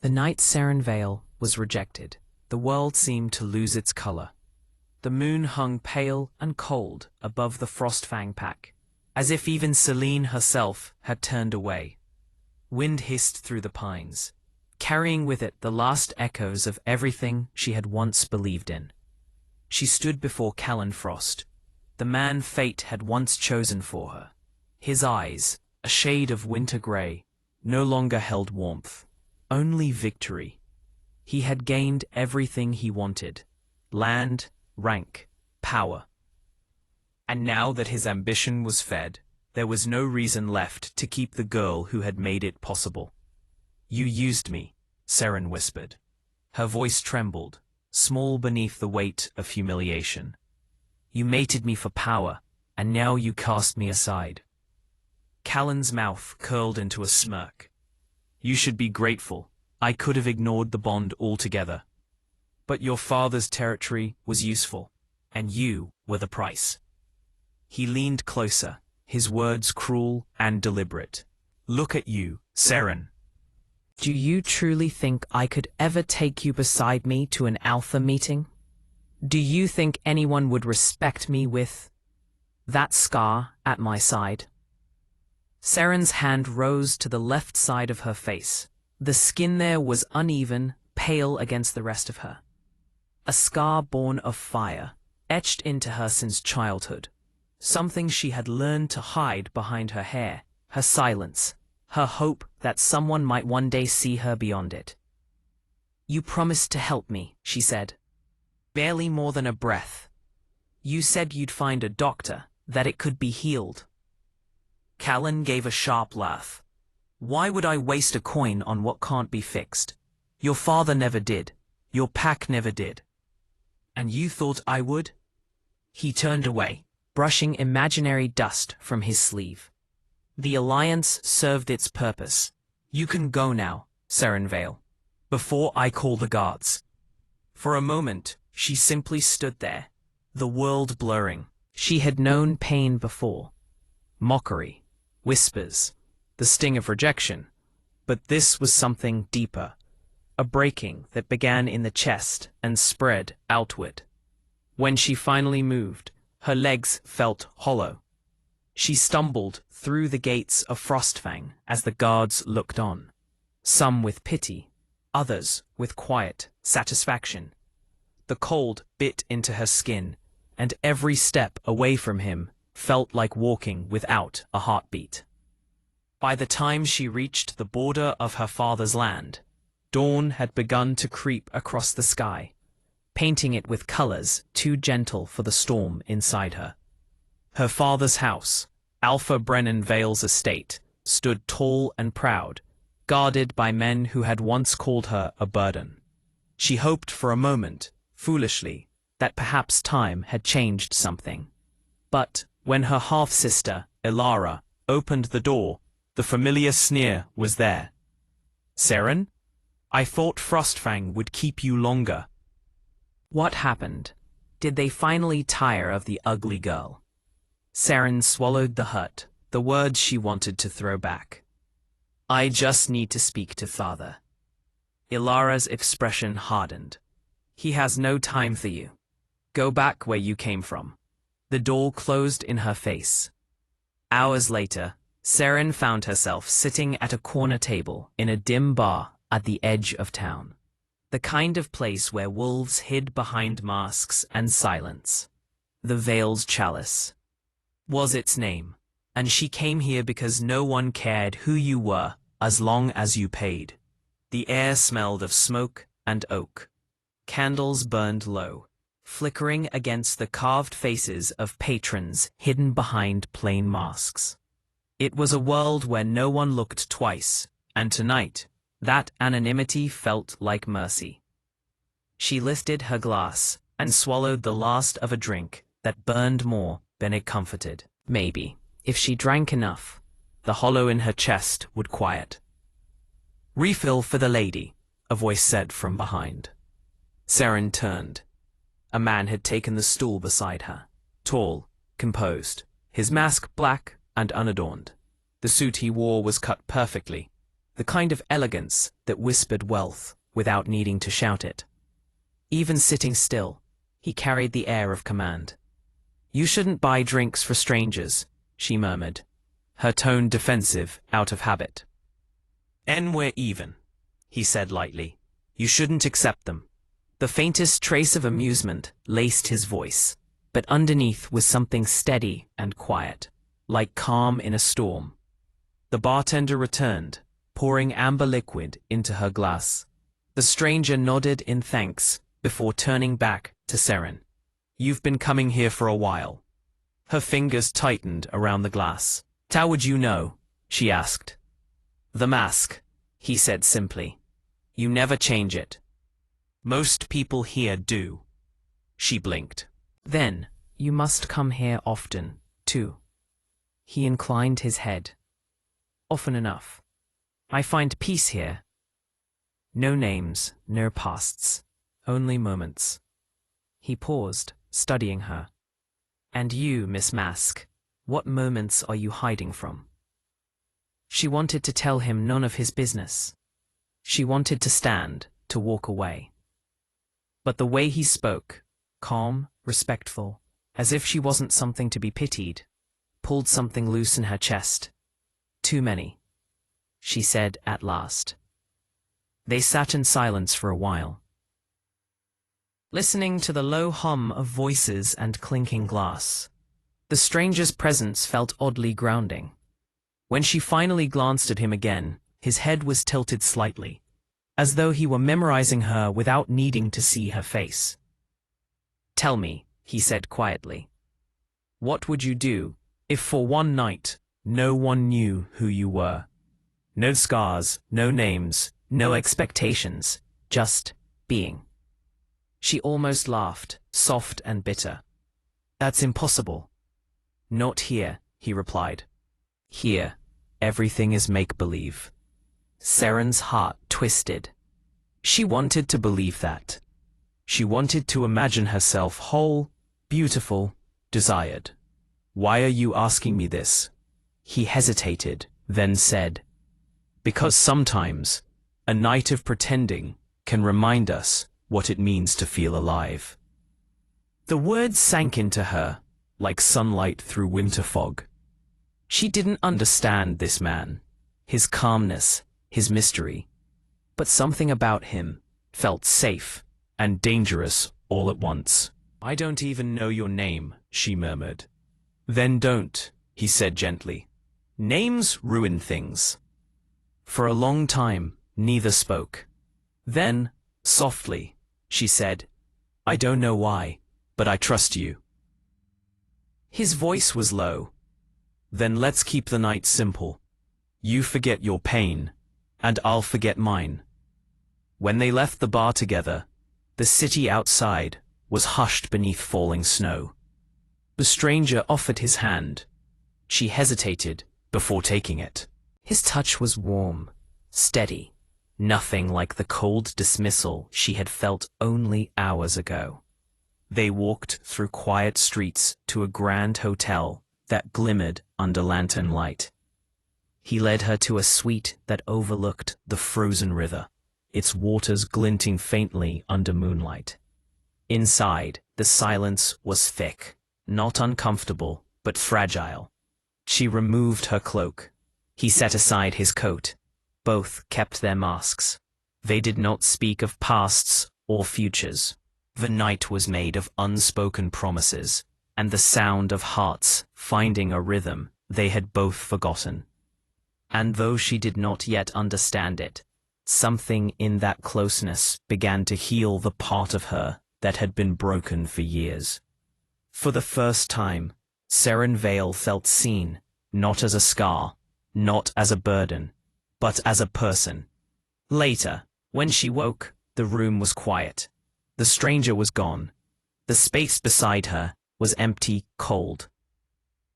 The night Seren Vale was rejected, the world seemed to lose its color. The moon hung pale and cold above the Frostfang pack, as if even Selene herself had turned away. Wind hissed through the pines, carrying with it the last echoes of everything she had once believed in. She stood before Callan Frost, the man fate had once chosen for her. His eyes, a shade of winter grey, no longer held warmth, only victory. He had gained everything he wanted: land, rank, power. And now that his ambition was fed, there was no reason left to keep the girl who had made it possible. "You used me," Seren whispered. Her voice trembled, small beneath the weight of humiliation. "You mated me for power, and now you cast me aside." Callan's mouth curled into a smirk. "You should be grateful. I could have ignored the bond altogether. But your father's territory was useful, and you were the price." He leaned closer, his words cruel and deliberate. "Look at you, Seren. Do you truly think I could ever take you beside me to an alpha meeting? Do you think anyone would respect me with that scar at my side?" Seren's hand rose to the left side of her face. The skin there was uneven, pale against the rest of her. A scar born of fire, etched into her since childhood. Something she had learned to hide behind her hair, her silence, her hope that someone might one day see her beyond it. "You promised to help me," she said. "Barely more than a breath. You said you'd find a doctor, that it could be healed." Callan gave a sharp laugh. "Why would I waste a coin on what can't be fixed? Your father never did. Your pack never did. And you thought I would?" He turned away, brushing imaginary dust from his sleeve. "The Alliance served its purpose. You can go now, Seren Vale, before I call the guards." For a moment, she simply stood there, the world blurring. She had known pain before. Mockery, whispers, the sting of rejection. But this was something deeper, a breaking that began in the chest and spread outward. When she finally moved, her legs felt hollow. She stumbled through the gates of Frostfang as the guards looked on, some with pity, others with quiet satisfaction. The cold bit into her skin, and every step away from him felt like walking without a heartbeat. By the time she reached the border of her father's land, dawn had begun to creep across the sky, painting it with colors too gentle for the storm inside her. Her father's house, Alpha Brennan Vale's estate, stood tall and proud, guarded by men who had once called her a burden. She hoped for a moment, foolishly, that perhaps time had changed something. But when her half-sister, Ilara, opened the door, the familiar sneer was there. "Seren? I thought Frostfang would keep you longer." What happened? Did they finally tire of the ugly girl? Seren swallowed the hurt, the words she wanted to throw back. "I just need to speak to father." Ilara's expression hardened. "He has no time for you. Go back where you came from." The door closed in her face. Hours later, Seren found herself sitting at a corner table in a dim bar at the edge of town. The kind of place where wolves hid behind masks and silence. The Vale's Chalice was its name, and she came here because no one cared who you were as long as you paid. The air smelled of smoke and oak. Candles burned low, flickering against the carved faces of patrons hidden behind plain masks. It was a world where no one looked twice, and tonight, that anonymity felt like mercy. She lifted her glass and swallowed the last of a drink that burned more than it comforted. Maybe, if she drank enough, the hollow in her chest would quiet. "Refill for the lady," a voice said from behind. Seren turned. A man had taken the stool beside her, tall, composed, his mask black and unadorned. The suit he wore was cut perfectly, the kind of elegance that whispered wealth without needing to shout it. Even sitting still, he carried the air of command. "You shouldn't buy drinks for strangers," she murmured, her tone defensive out of habit. "And we're even," he said lightly. "You shouldn't accept them." The faintest trace of amusement laced his voice, but underneath was something steady and quiet, like calm in a storm. The bartender returned, pouring amber liquid into her glass. The stranger nodded in thanks before turning back to Seren. "You've been coming here for a while." Her fingers tightened around the glass. "How would you know?" she asked. "The mask," he said simply. "You never change it." "Most people here do." She blinked. "Then, you must come here often, too." He inclined his head. "Often enough. I find peace here. No names, no pasts, only moments." He paused, studying her. "And you, Miss Mask, what moments are you hiding from?" She wanted to tell him none of his business. She wanted to stand, to walk away. But the way he spoke, calm, respectful, as if she wasn't something to be pitied, pulled something loose in her chest. "Too many," she said at last. They sat in silence for a while, listening to the low hum of voices and clinking glass. The stranger's presence felt oddly grounding. When she finally glanced at him again, his head was tilted slightly, as though he were memorizing her without needing to see her face. "Tell me," he said quietly, "what would you do if for one night no one knew who you were? No scars, no names, no expectations, just being." She almost laughed, soft and bitter. "That's impossible." "Not here," he replied. "Here, everything is make-believe." Seren's heart twisted. She wanted to believe that. She wanted to imagine herself whole, beautiful, desired. "Why are you asking me this?" He hesitated, then said, "Because sometimes a night of pretending can remind us what it means to feel alive." The words sank into her, like sunlight through winter fog. She didn't understand this man, his calmness, his mystery. But something about him felt safe and dangerous all at once. "I don't even know your name," she murmured. "Then don't," he said gently. "Names ruin things." For a long time, neither spoke. Then, softly, she said, "I don't know why, but I trust you." His voice was low. "Then let's keep the night simple. You forget your pain, and I'll forget mine." When they left the bar together, the city outside was hushed beneath falling snow. The stranger offered his hand. She hesitated before taking it. His touch was warm, steady, nothing like the cold dismissal she had felt only hours ago. They walked through quiet streets to a grand hotel that glimmered under lantern light. He led her to a suite that overlooked the frozen river, its waters glinting faintly under moonlight. Inside, the silence was thick, not uncomfortable, but fragile. She removed her cloak. He set aside his coat. Both kept their masks. They did not speak of pasts or futures. The night was made of unspoken promises, and the sound of hearts finding a rhythm they had both forgotten. And though she did not yet understand it, something in that closeness began to heal the part of her that had been broken for years. For the first time, Seren Vale felt seen, not as a scar, not as a burden, but as a person. Later, when she woke, the room was quiet. The stranger was gone. The space beside her was empty, cold.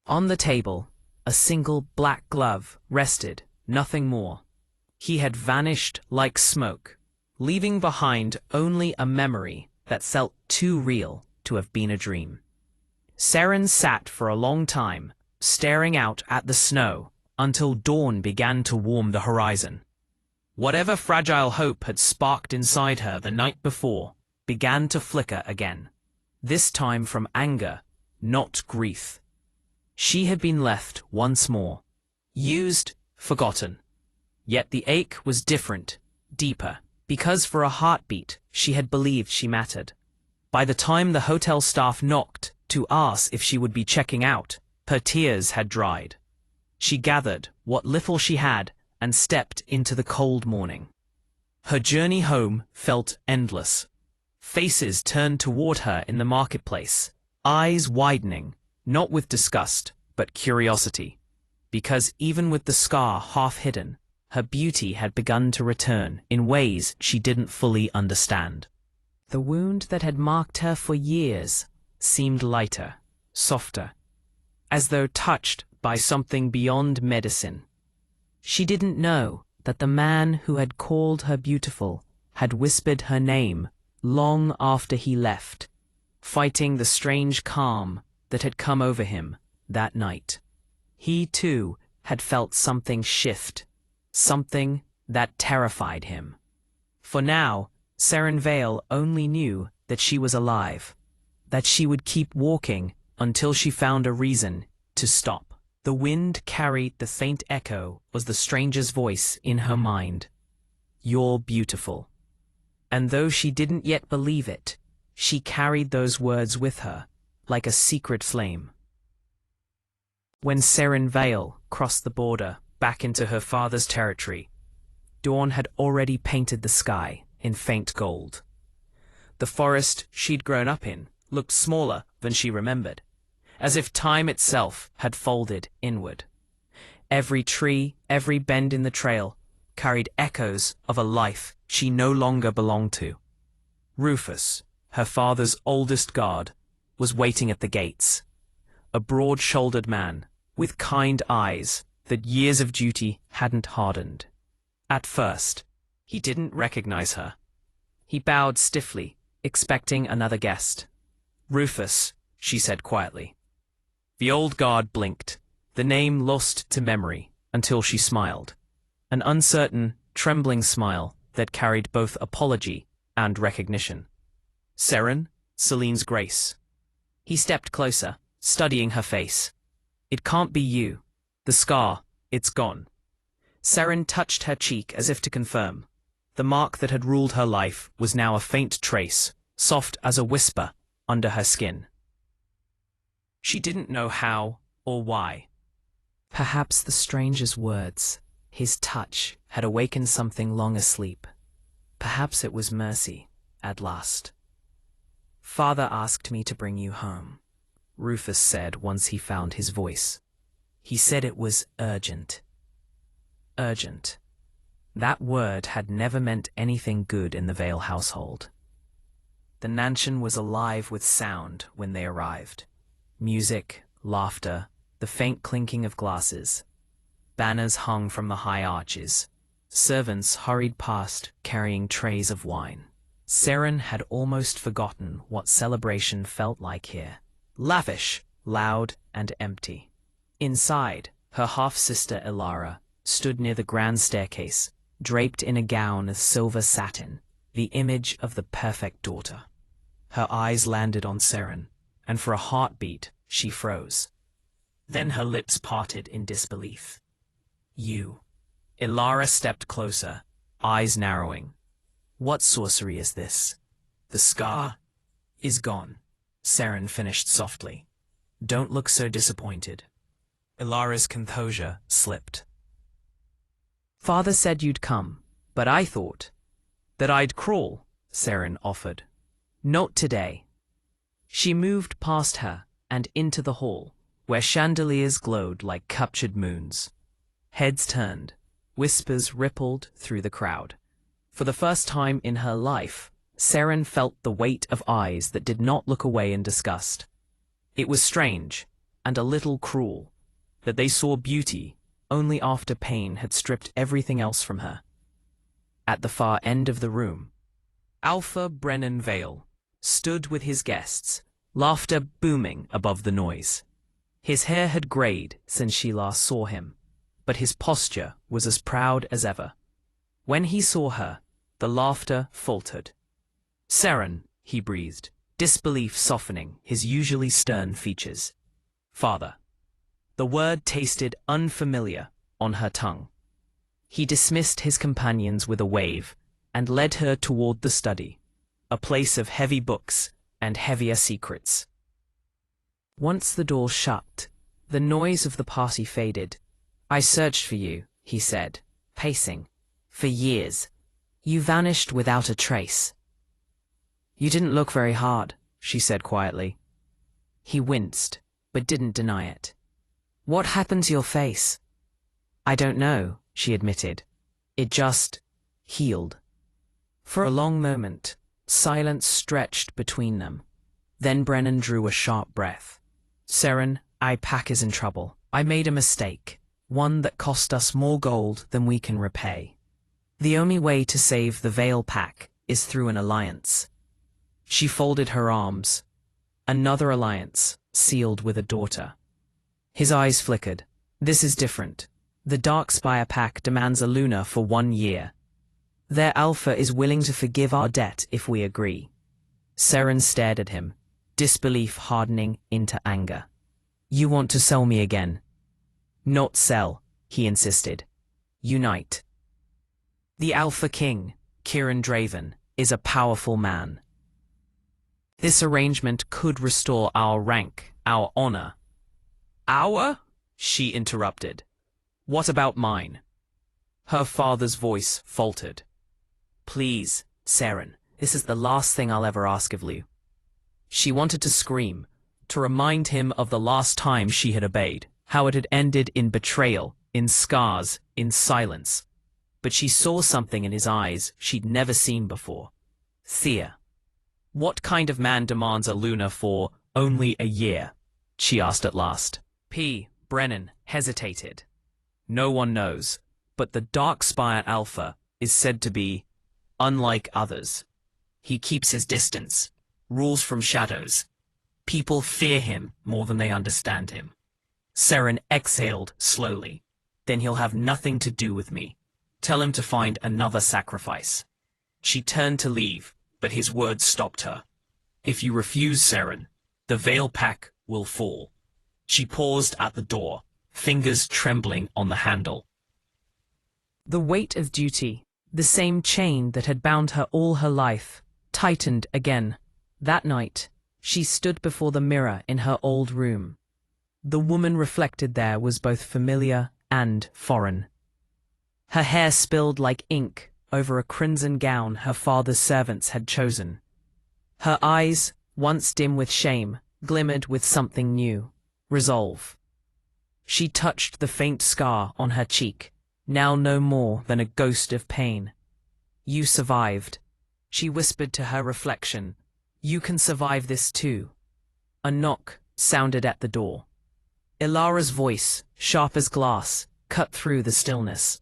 On the table, a single black glove rested, nothing more. He had vanished like smoke, leaving behind only a memory that felt too real to have been a dream. Seren sat for a long time, staring out at the snow, until dawn began to warm the horizon. Whatever fragile hope had sparked inside her the night before began to flicker again, this time from anger, not grief. She had been left once more, used, forgotten. Yet the ache was different, deeper, because for a heartbeat she had believed she mattered. By the time the hotel staff knocked to ask if she would be checking out, her tears had dried. She gathered what little she had and stepped into the cold morning. Her journey home felt endless. Faces turned toward her in the marketplace, eyes widening, not with disgust, but curiosity. Because even with the scar half hidden, her beauty had begun to return in ways she didn't fully understand. The wound that had marked her for years seemed lighter, softer, as though touched by something beyond medicine. She didn't know that the man who had called her beautiful had whispered her name long after he left, fighting the strange calm that had come over him that night. He, too, had felt something shift, something that terrified him. For now, Seren Vale only knew that she was alive, that she would keep walking until she found a reason to stop. The wind carried the faint echo was the stranger's voice in her mind. "You're beautiful." And though she didn't yet believe it, she carried those words with her, like a secret flame. When Seren Vale crossed the border back into her father's territory, dawn had already painted the sky in faint gold. The forest she'd grown up in looked smaller than she remembered, as if time itself had folded inward. Every tree, every bend in the trail carried echoes of a life she no longer belonged to. Rufus, her father's oldest guard, was waiting at the gates, a broad-shouldered man with kind eyes that years of duty hadn't hardened. At first, he didn't recognize her. He bowed stiffly, expecting another guest. "Rufus," she said quietly. The old guard blinked, the name lost to memory, until she smiled. An uncertain, trembling smile that carried both apology and recognition. "Seren, Celine's Grace." He stepped closer, studying her face. "It can't be you. The scar, it's gone." Seren touched her cheek as if to confirm. The mark that had ruled her life was now a faint trace, soft as a whisper, under her skin. She didn't know how or why. Perhaps the stranger's words, his touch, had awakened something long asleep. Perhaps it was mercy, at last. "Father asked me to bring you home," Rufus said once he found his voice. He said it was urgent. Urgent. That word had never meant anything good in the Vale household. The mansion was alive with sound when they arrived. Music, laughter, the faint clinking of glasses. Banners hung from the high arches. Servants hurried past carrying trays of wine. Seren had almost forgotten what celebration felt like here. Lavish, loud, and empty. Inside, her half-sister Elara stood near the grand staircase, draped in a gown of silver satin, the image of the perfect daughter. Her eyes landed on Seren, and for a heartbeat, she froze. Then her lips parted in disbelief. "You." Elara stepped closer, eyes narrowing. "What sorcery is this?" "The scar is gone," Seren finished softly. "Don't look so disappointed." Elara's composure slipped. "Father said you'd come, but I thought that I'd crawl," Seren offered. "Not today." She moved past her and into the hall, where chandeliers glowed like captured moons. Heads turned, whispers rippled through the crowd. For the first time in her life, Seren felt the weight of eyes that did not look away in disgust. It was strange, and a little cruel, that they saw beauty only after pain had stripped everything else from her. At the far end of the room, Alpha Brennan Vale stood with his guests, laughter booming above the noise. His hair had grayed since she last saw him, but his posture was as proud as ever. When he saw her, the laughter faltered. "Seren," he breathed, disbelief softening his usually stern features. "Father." The word tasted unfamiliar on her tongue. He dismissed his companions with a wave and led her toward the study, a place of heavy books and heavier secrets. Once the door shut, the noise of the party faded. "I searched for you," he said, pacing. "For years. You vanished without a trace." "You didn't look very hard," she said quietly. He winced, but didn't deny it. "What happened to your face?" "I don't know," she admitted. "It just healed." For a long moment, silence stretched between them. Then Brennan drew a sharp breath. "Seren, Pack is in trouble. I made a mistake, one that cost us more gold than we can repay. The only way to save the Vale Pack is through an alliance." She folded her arms. "Another alliance, sealed with a daughter." His eyes flickered. "This is different. The Darkspire Pack demands a Luna for 1 year. Their alpha is willing to forgive our debt if we agree." Seren stared at him, disbelief hardening into anger. "You want to sell me again?" "Not sell," he insisted. "Unite." The Alpha King, Kieran Draven, is a powerful man. This arrangement could restore our rank, our honor. "Our?" she interrupted. "What about mine?" Her father's voice faltered. "Please, Seren, this is the last thing I'll ever ask of you." She wanted to scream, to remind him of the last time she had obeyed, how it had ended in betrayal, in scars, in silence. But she saw something in his eyes she'd never seen before. Fear. "What kind of man demands a Luna for only a year?" she asked at last. Brennan hesitated. "No one knows, but the Darkspire Alpha is said to be unlike others. He keeps his distance, rules from shadows. People fear him more than they understand him." Seren exhaled slowly. "Then he'll have nothing to do with me. Tell him to find another sacrifice." She turned to leave, but his words stopped her. "If you refuse, Seren, the Vale Pack will fall." She paused at the door, fingers trembling on the handle. The weight of duty, the same chain that had bound her all her life, tightened again. That night, she stood before the mirror in her old room. The woman reflected there was both familiar and foreign. Her hair spilled like ink over a crimson gown her father's servants had chosen. Her eyes, once dim with shame, glimmered with something new, resolve. She touched the faint scar on her cheek, now no more than a ghost of pain. "You survived," she whispered to her reflection. "You can survive this too." A knock sounded at the door. Ilara's voice, sharp as glass, cut through the stillness.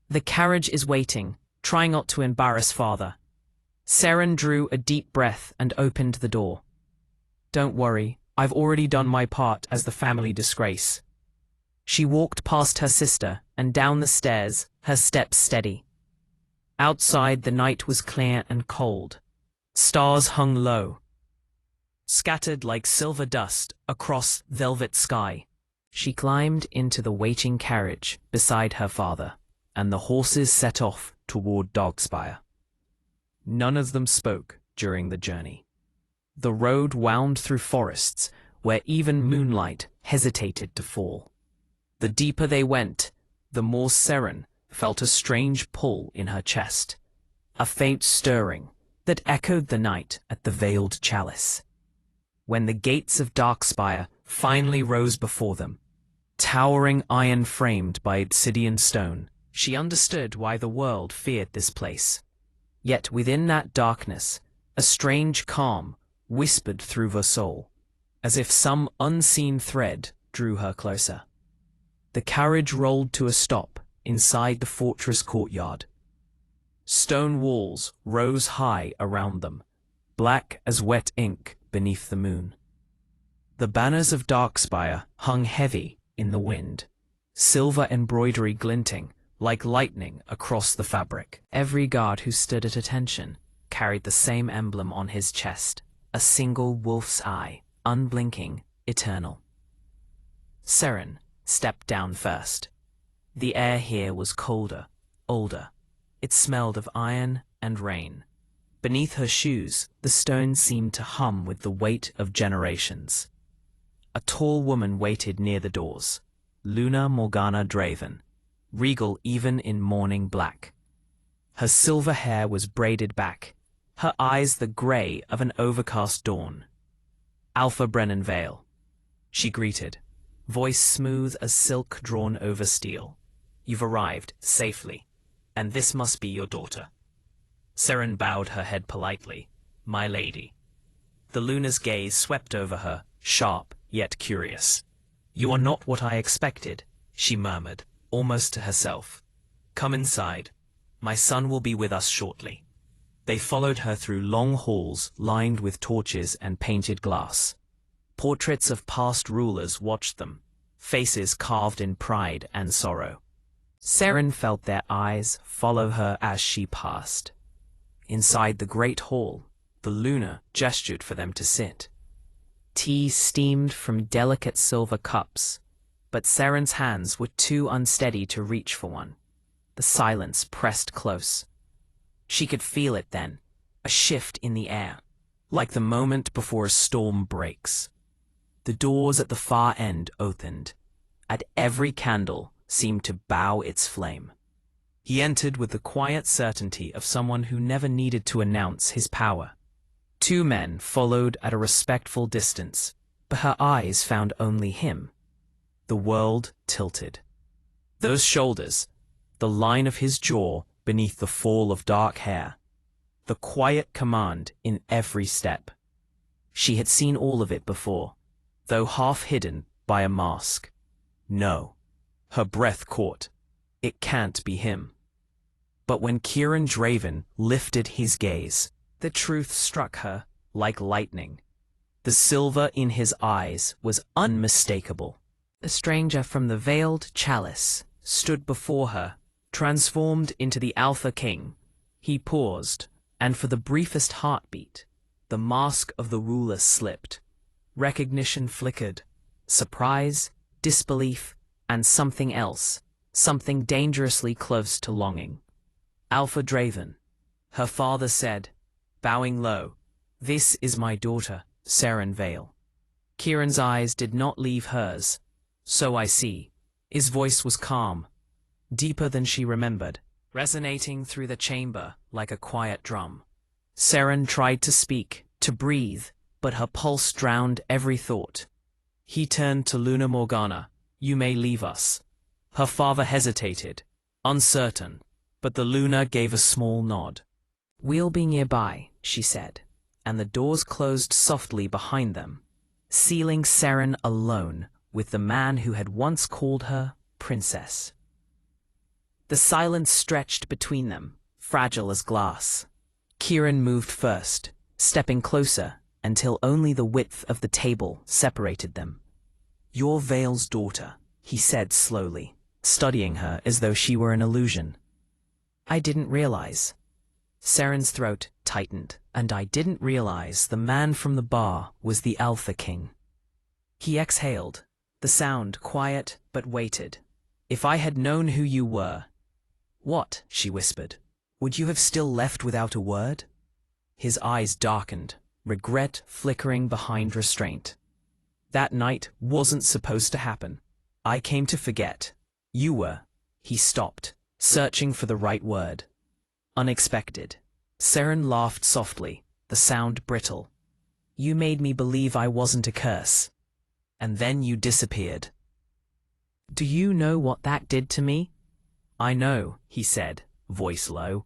"The carriage is waiting. Try not to embarrass father." Seren drew a deep breath and opened the door. "Don't worry, I've already done my part as the family disgrace." She walked past her sister and down the stairs, her steps steady. Outside the night was clear and cold. Stars hung low, scattered like silver dust across velvet sky. She climbed into the waiting carriage beside her father, and the horses set off toward Darkspire. None of them spoke during the journey. The road wound through forests where even moonlight hesitated to fall. The deeper they went, the more Seren felt a strange pull in her chest, a faint stirring that echoed the night at the Veiled Chalice. When the gates of Darkspire finally rose before them, towering iron framed by obsidian stone, she understood why the world feared this place. Yet within that darkness, a strange calm whispered through her soul, as if some unseen thread drew her closer. The carriage rolled to a stop inside the fortress courtyard. Stone walls rose high around them, black as wet ink beneath the moon. The banners of Darkspire hung heavy in the wind, silver embroidery glinting like lightning across the fabric. Every guard who stood at attention carried the same emblem on his chest, a single wolf's eye, unblinking, eternal. Seren stepped down first. The air here was colder, older. It smelled of iron and rain. Beneath her shoes, the stones seemed to hum with the weight of generations. A tall woman waited near the doors, Luna Morgana Draven, regal even in morning black. Her silver hair was braided back, her eyes the grey of an overcast dawn. Alpha Brennan Vale, she greeted, voice smooth as silk drawn over steel. You've arrived safely, and this must be your daughter. Seren bowed her head politely. My lady. The Luna's gaze swept over her, sharp yet curious. You are not what I expected, she murmured, almost to herself. Come inside. My son will be with us shortly. They followed her through long halls lined with torches and painted glass. Portraits of past rulers watched them, faces carved in pride and sorrow. Seren felt their eyes follow her as she passed. Inside the great hall, the Luna gestured for them to sit. Tea steamed from delicate silver cups, but Seren's hands were too unsteady to reach for one. The silence pressed close. She could feel it then, a shift in the air, like the moment before a storm breaks. The doors at the far end opened. At every candle seemed to bow its flame. He entered with the quiet certainty of someone who never needed to announce his power. Two men followed at a respectful distance, but her eyes found only him. The world tilted. Those shoulders, the line of his jaw beneath the fall of dark hair, the quiet command in every step. She had seen all of it before, though half hidden by a mask. No. Her breath caught. It can't be him. But when Kieran Draven lifted his gaze, the truth struck her like lightning. The silver in his eyes was unmistakable. A stranger from the veiled chalice stood before her, transformed into the Alpha King. He paused, and for the briefest heartbeat, the mask of the ruler slipped. Recognition flickered. Surprise, disbelief, and something else, something dangerously close to longing. Alpha Draven, her father said, bowing low, this is my daughter, Seren Vale. Kieran's eyes did not leave hers. So I see. His voice was calm, deeper than she remembered, resonating through the chamber like a quiet drum. Seren tried to speak, to breathe, but her pulse drowned every thought. He turned to Luna Morgana. You may leave us. Her father hesitated, uncertain, but the Luna gave a small nod. We'll be nearby, she said, and the doors closed softly behind them, sealing Seren alone with the man who had once called her princess. The silence stretched between them, fragile as glass. Kieran moved first, stepping closer until only the width of the table separated them. You're Vale's daughter, he said slowly, studying her as though she were an illusion. I didn't realize. Seren's throat tightened, and I didn't realize the man from the bar was the Alpha King. He exhaled, the sound quiet but weighted. If I had known who you were. What? She whispered. Would you have still left without a word? His eyes darkened, regret flickering behind restraint. That night wasn't supposed to happen. I came to forget. You were. He stopped, searching for the right word. Unexpected. Seren laughed softly, the sound brittle. You made me believe I wasn't a curse. And then you disappeared. Do you know what that did to me? I know, he said, voice low.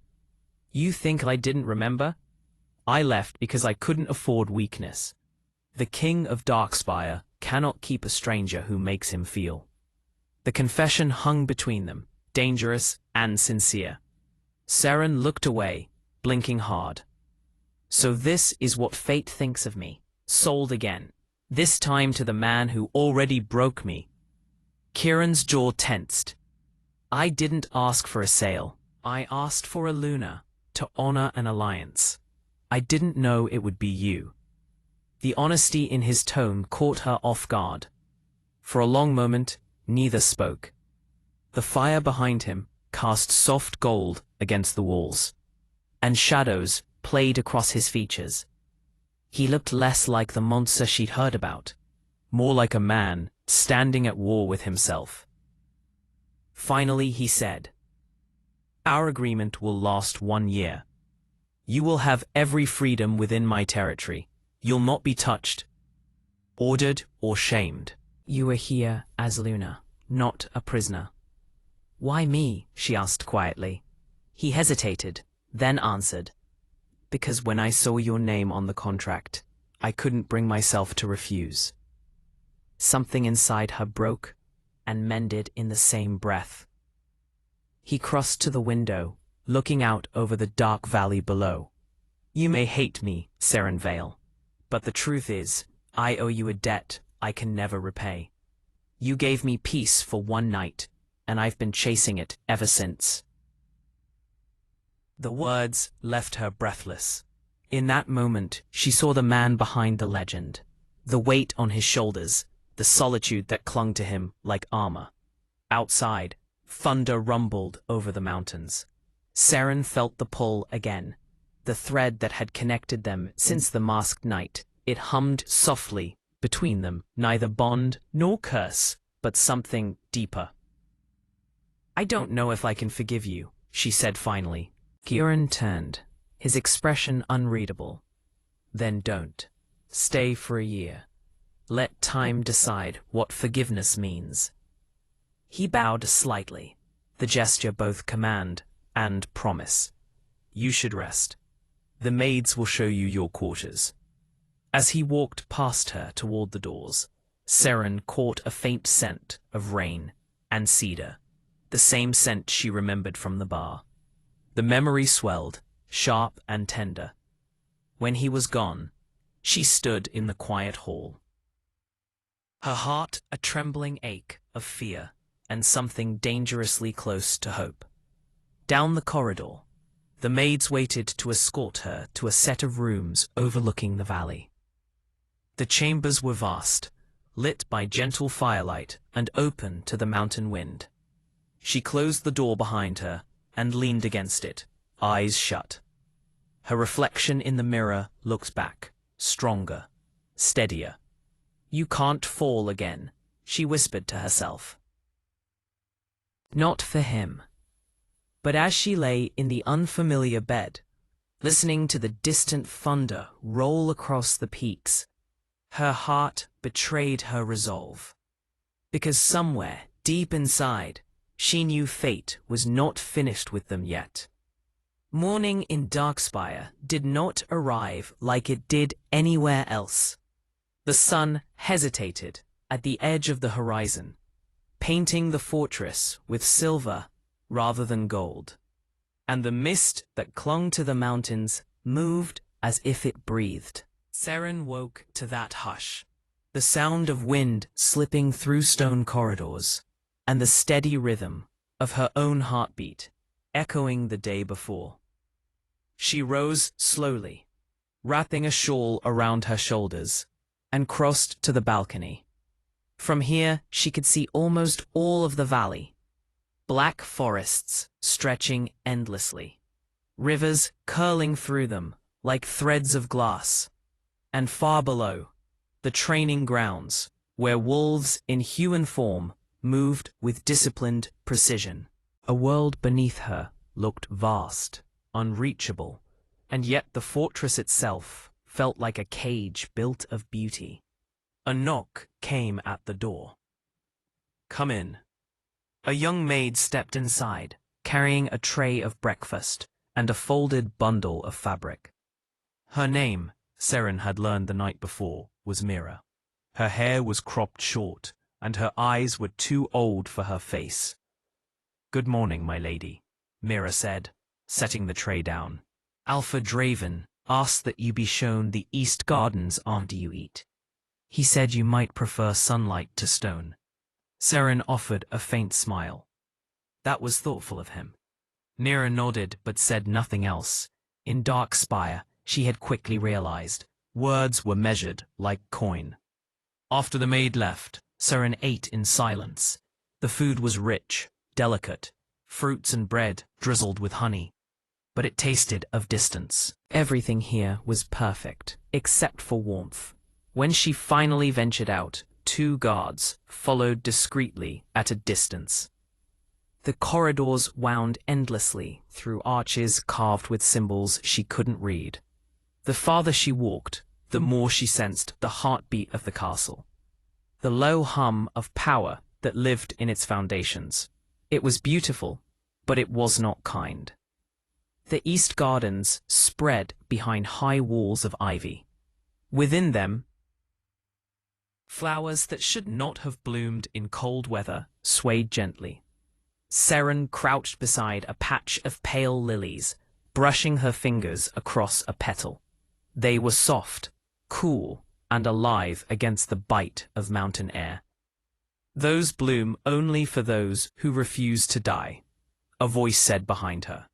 You think I didn't remember? I left because I couldn't afford weakness. The King of Darkspire cannot keep a stranger who makes him feel. The confession hung between them, dangerous and sincere. Seren looked away, blinking hard. So this is what fate thinks of me, sold again, this time to the man who already broke me. Kieran's jaw tensed. I didn't ask for a sail. I asked for a Luna, to honor an alliance. I didn't know it would be you." The honesty in his tone caught her off guard. For a long moment, neither spoke. The fire behind him cast soft gold against the walls, and shadows played across his features. He looked less like the monster she'd heard about, more like a man standing at war with himself. Finally, he said, "Our agreement will last 1 year. You will have every freedom within my territory. You'll not be touched, ordered, or shamed. You are here as Luna, not a prisoner." "Why me?" she asked quietly. He hesitated, then answered, "Because when I saw your name on the contract, I couldn't bring myself to refuse." Something inside her broke and mended in the same breath. He crossed to the window, looking out over the dark valley below. "You may hate me, Seren Vale, but the truth is, I owe you a debt I can never repay. You gave me peace for 1 night, and I've been chasing it ever since." The words left her breathless. In that moment, she saw the man behind the legend, the weight on his shoulders, the solitude that clung to him like armor. Outside, thunder rumbled over the mountains. Seren felt the pull again, the thread that had connected them since the masked night. It hummed softly between them, neither bond nor curse, but something deeper. "I don't know if I can forgive you," she said finally. Kieran turned, his expression unreadable. "Then don't. Stay for a year. Let time decide what forgiveness means." He bowed slightly, the gesture both command and promise. "You should rest. The maids will show you your quarters." As he walked past her toward the doors, Seren caught a faint scent of rain and cedar, the same scent she remembered from the bar. The memory swelled, sharp and tender. When he was gone, she stood in the quiet hall, her heart a trembling ache of fear and something dangerously close to hope. Down the corridor, the maids waited to escort her to a set of rooms overlooking the valley. The chambers were vast, lit by gentle firelight and open to the mountain wind. She closed the door behind her and leaned against it, eyes shut. Her reflection in the mirror looked back, stronger, steadier. "You can't fall again," she whispered to herself. Not for him. But as she lay in the unfamiliar bed, listening to the distant thunder roll across the peaks, her heart betrayed her resolve. Because somewhere, deep inside, she knew fate was not finished with them yet. Morning in Darkspire did not arrive like it did anywhere else. The sun hesitated at the edge of the horizon, painting the fortress with silver rather than gold, and the mist that clung to the mountains moved as if it breathed. Seren woke to that hush, the sound of wind slipping through stone corridors, and the steady rhythm of her own heartbeat echoing the day before. She rose slowly, wrapping a shawl around her shoulders, and crossed to the balcony. From here, she could see almost all of the valley. Black forests stretching endlessly, rivers curling through them like threads of glass, and far below, the training grounds, where wolves in hue and form moved with disciplined precision. A world beneath her looked vast, unreachable, and yet the fortress itself felt like a cage built of beauty. A knock came at the door. "Come in." A young maid stepped inside, carrying a tray of breakfast and a folded bundle of fabric. Her name, Seren had learned the night before, was Mira. Her hair was cropped short, and her eyes were too old for her face. "Good morning, my lady," Mira said, setting the tray down. "Alpha Draven asked that you be shown the East Gardens after you eat. He said you might prefer sunlight to stone." Seren offered a faint smile. That was thoughtful of him. Mira nodded but said nothing else. In Dark Spire, she had quickly realized, words were measured like coin. After the maid left, Seren ate in silence. The food was rich, delicate, fruits and bread drizzled with honey. But it tasted of distance. Everything here was perfect, except for warmth. When she finally ventured out, 2 guards followed discreetly at a distance. The corridors wound endlessly through arches carved with symbols she couldn't read. The farther she walked, the more she sensed the heartbeat of the castle. The low hum of power that lived in its foundations. It was beautiful, but it was not kind. The east gardens spread behind high walls of ivy. Within them, flowers that should not have bloomed in cold weather swayed gently. Seren crouched beside a patch of pale lilies, brushing her fingers across a petal. They were soft, cool, and alive against the bite of mountain air. Those bloom only for those who refuse to die, a voice said behind her.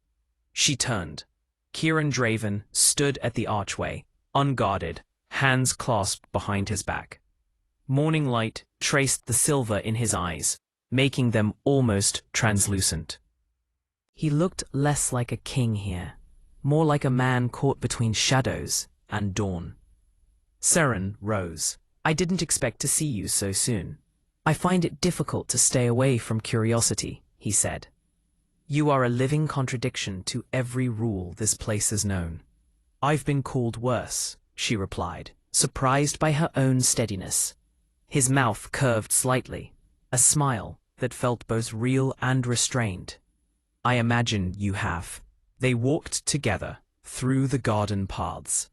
She turned. Kieran Draven stood at the archway, unguarded, hands clasped behind his back. Morning light traced the silver in his eyes, making them almost translucent. He looked less like a king here, more like a man caught between shadows and dawn. Seren rose. I didn't expect to see you so soon. I find it difficult to stay away from curiosity, he said. You are a living contradiction to every rule this place has known. I've been called worse, she replied, surprised by her own steadiness. His mouth curved slightly, a smile that felt both real and restrained. I imagine you have. They walked together through the garden paths.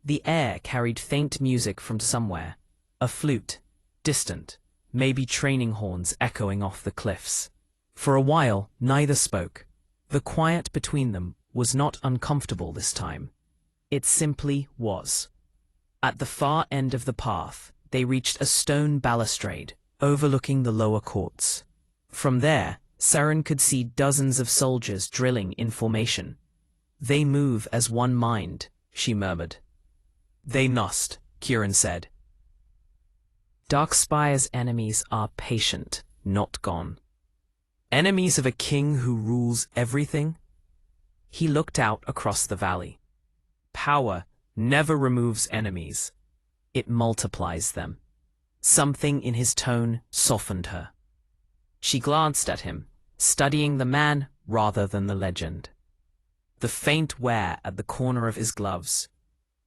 The air carried faint music from somewhere, a flute, distant, maybe training horns echoing off the cliffs. For a while, neither spoke. The quiet between them was not uncomfortable this time. It simply was. At the far end of the path, they reached a stone balustrade overlooking the lower courts. From there, Seren could see dozens of soldiers drilling in formation. They move as one mind, she murmured. They must, Kieran said. Darkspire's enemies are patient, not gone. Enemies of a king who rules everything? He looked out across the valley. Power never removes enemies. It multiplies them. Something in his tone softened her. She glanced at him, studying the man rather than the legend. The faint wear at the corner of his gloves.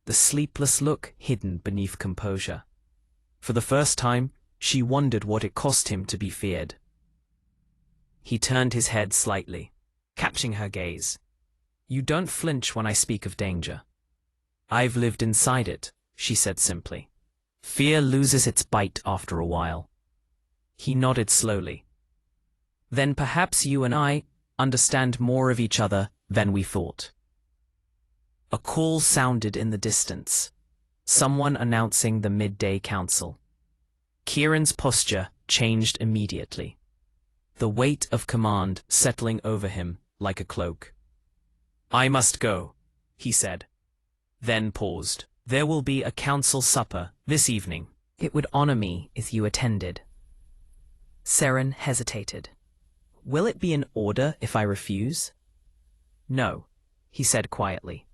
The sleepless look hidden beneath composure. For the first time, she wondered what it cost him to be feared. He turned his head slightly, catching her gaze. You don't flinch when I speak of danger. I've lived inside it, she said simply. Fear loses its bite after a while. He nodded slowly. Then perhaps you and I understand more of each other than we thought. A call sounded in the distance, someone announcing the midday council. Kieran's posture changed immediately, the weight of command settling over him like a cloak. I must go, he said, then paused. There will be a council supper this evening. It would honor me if you attended. Seren hesitated. Will it be in order if I refuse? No, he said quietly.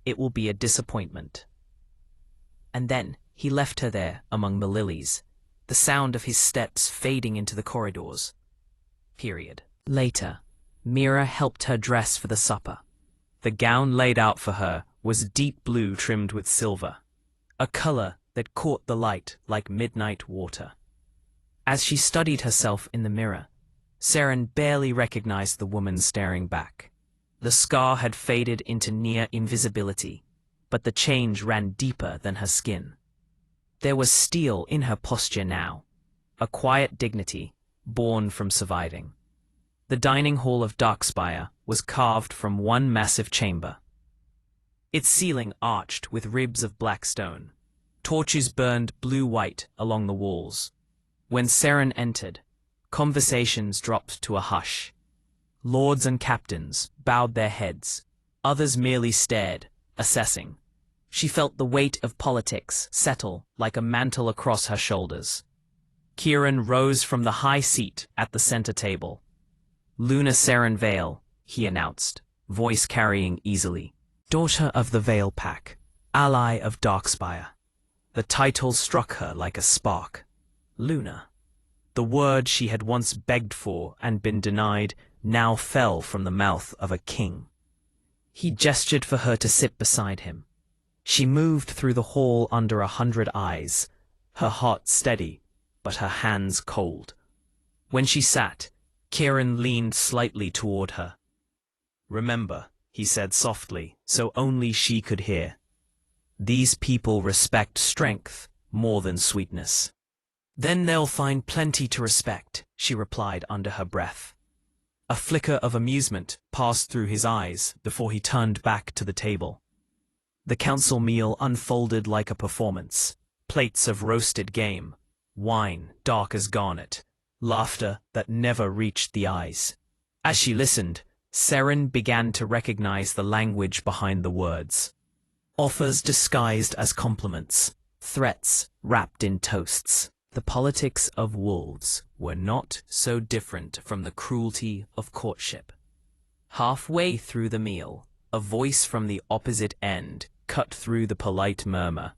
It will be a disappointment. And then he left her there among the lilies, the sound of his steps fading into the corridors. Later, Mira helped her dress for the supper. The gown laid out for her was deep blue trimmed with silver, a color that caught the light like midnight water. As she studied herself in the mirror, Seren barely recognized the woman staring back. The scar had faded into near invisibility, but the change ran deeper than her skin. There was steel in her posture now, a quiet dignity born from surviving. The dining hall of Darkspire was carved from one massive chamber. Its ceiling arched with ribs of black stone. Torches burned blue-white along the walls. When Seren entered, conversations dropped to a hush. Lords and captains bowed their heads. Others merely stared, assessing. She felt the weight of politics settle like a mantle across her shoulders. Kieran rose from the high seat at the center table. "Luna Seren Vale," he announced, voice carrying easily. "Daughter of the Vale Pack, ally of Darkspire." The title struck her like a spark. Luna. The word she had once begged for and been denied now fell from the mouth of a king. He gestured for her to sit beside him. She moved through the hall under 100 eyes, her heart steady, but her hands cold. When she sat, Kieran leaned slightly toward her. "Remember," he said softly, so only she could hear. "These people respect strength more than sweetness." "Then they'll find plenty to respect," she replied under her breath. A flicker of amusement passed through his eyes before he turned back to the table. The council meal unfolded like a performance. Plates of roasted game, wine dark as garnet, laughter that never reached the eyes. As she listened, Seren began to recognize the language behind the words. Offers disguised as compliments, threats wrapped in toasts. The politics of wolves were not so different from the cruelty of courtship. Halfway through the meal, a voice from the opposite end cut through the polite murmur.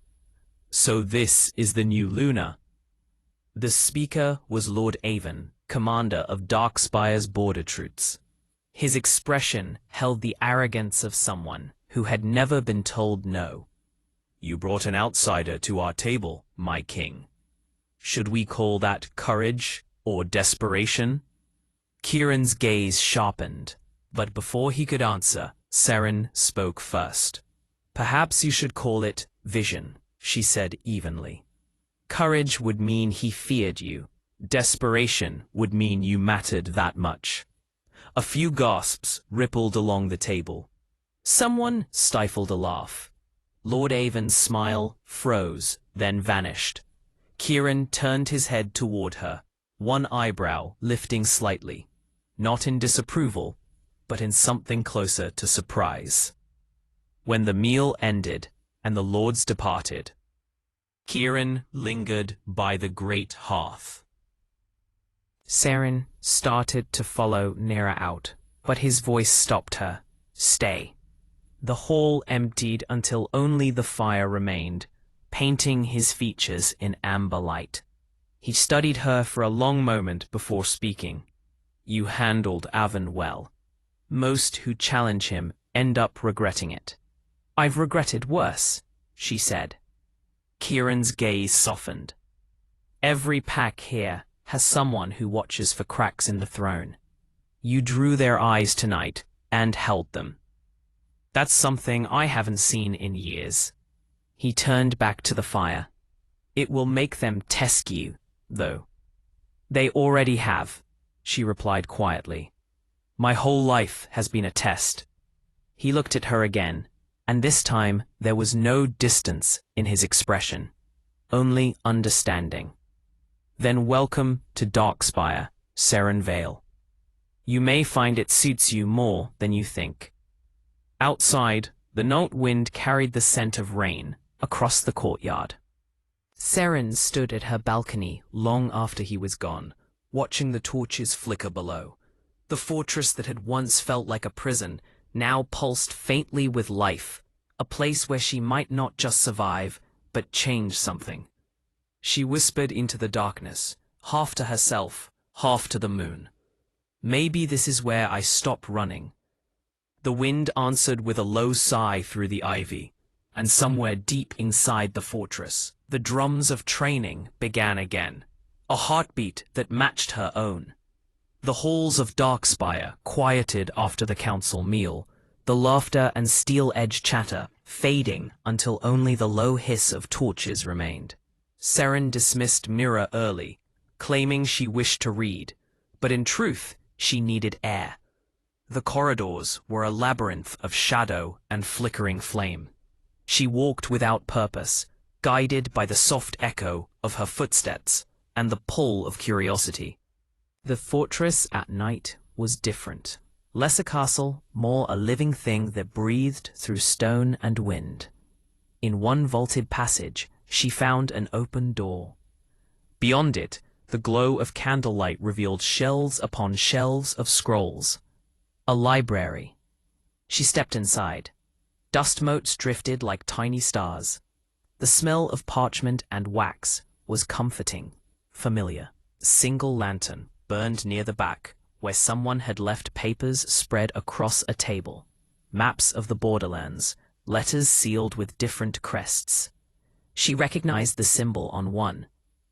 "So this is the new Luna." The speaker was Lord Avon, commander of Darkspire's border troops. His expression held the arrogance of someone who had never been told no. "You brought an outsider to our table, my king. Should we call that courage or desperation?" Kieran's gaze sharpened, but before he could answer, Seren spoke first. "Perhaps you should call it vision," she said evenly. "Courage would mean he feared you. Desperation would mean you mattered that much." A few gasps rippled along the table. Someone stifled a laugh. Lord Avon's smile froze, then vanished. Kieran turned his head toward her, one eyebrow lifting slightly, not in disapproval, but in something closer to surprise. When the meal ended and the lords departed, Kieran lingered by the great hearth. Seren started to follow nearer out, but his voice stopped her. "Stay." The hall emptied until only the fire remained, painting his features in amber light. He studied her for a long moment before speaking. "You handled Avon well. Most who challenge him end up regretting it." "I've regretted worse," she said. Kieran's gaze softened. "Every pack here has someone who watches for cracks in the throne. You drew their eyes tonight and held them. That's something I haven't seen in years." He turned back to the fire. "It will make them test you, though." "They already have," she replied quietly. "My whole life has been a test." He looked at her again, and this time there was no distance in his expression, only understanding. "Then welcome to Darkspire, Seren Vale. You may find it suits you more than you think." Outside, the night wind carried the scent of rain across the courtyard. Seren stood at her balcony long after he was gone, watching the torches flicker below. The fortress that had once felt like a prison now pulsed faintly with life, a place where she might not just survive, but change something. She whispered into the darkness, half to herself, half to the moon. "Maybe this is where I stop running." The wind answered with a low sigh through the ivy, and somewhere deep inside the fortress, the drums of training began again, a heartbeat that matched her own. The halls of Darkspire quieted after the council meal, the laughter and steel-edged chatter fading until only the low hiss of torches remained. Seren dismissed Mira early, claiming she wished to read, but in truth, she needed air. The corridors were a labyrinth of shadow and flickering flame. She walked without purpose, guided by the soft echo of her footsteps and the pull of curiosity. The fortress at night was different. Less a castle, more a living thing that breathed through stone and wind. In one vaulted passage, she found an open door. Beyond it, the glow of candlelight revealed shelves upon shelves of scrolls. A library. She stepped inside. Dust motes drifted like tiny stars. The smell of parchment and wax was comforting, familiar. A single lantern burned near the back, where someone had left papers spread across a table. Maps of the borderlands, letters sealed with different crests. She recognized the symbol on one.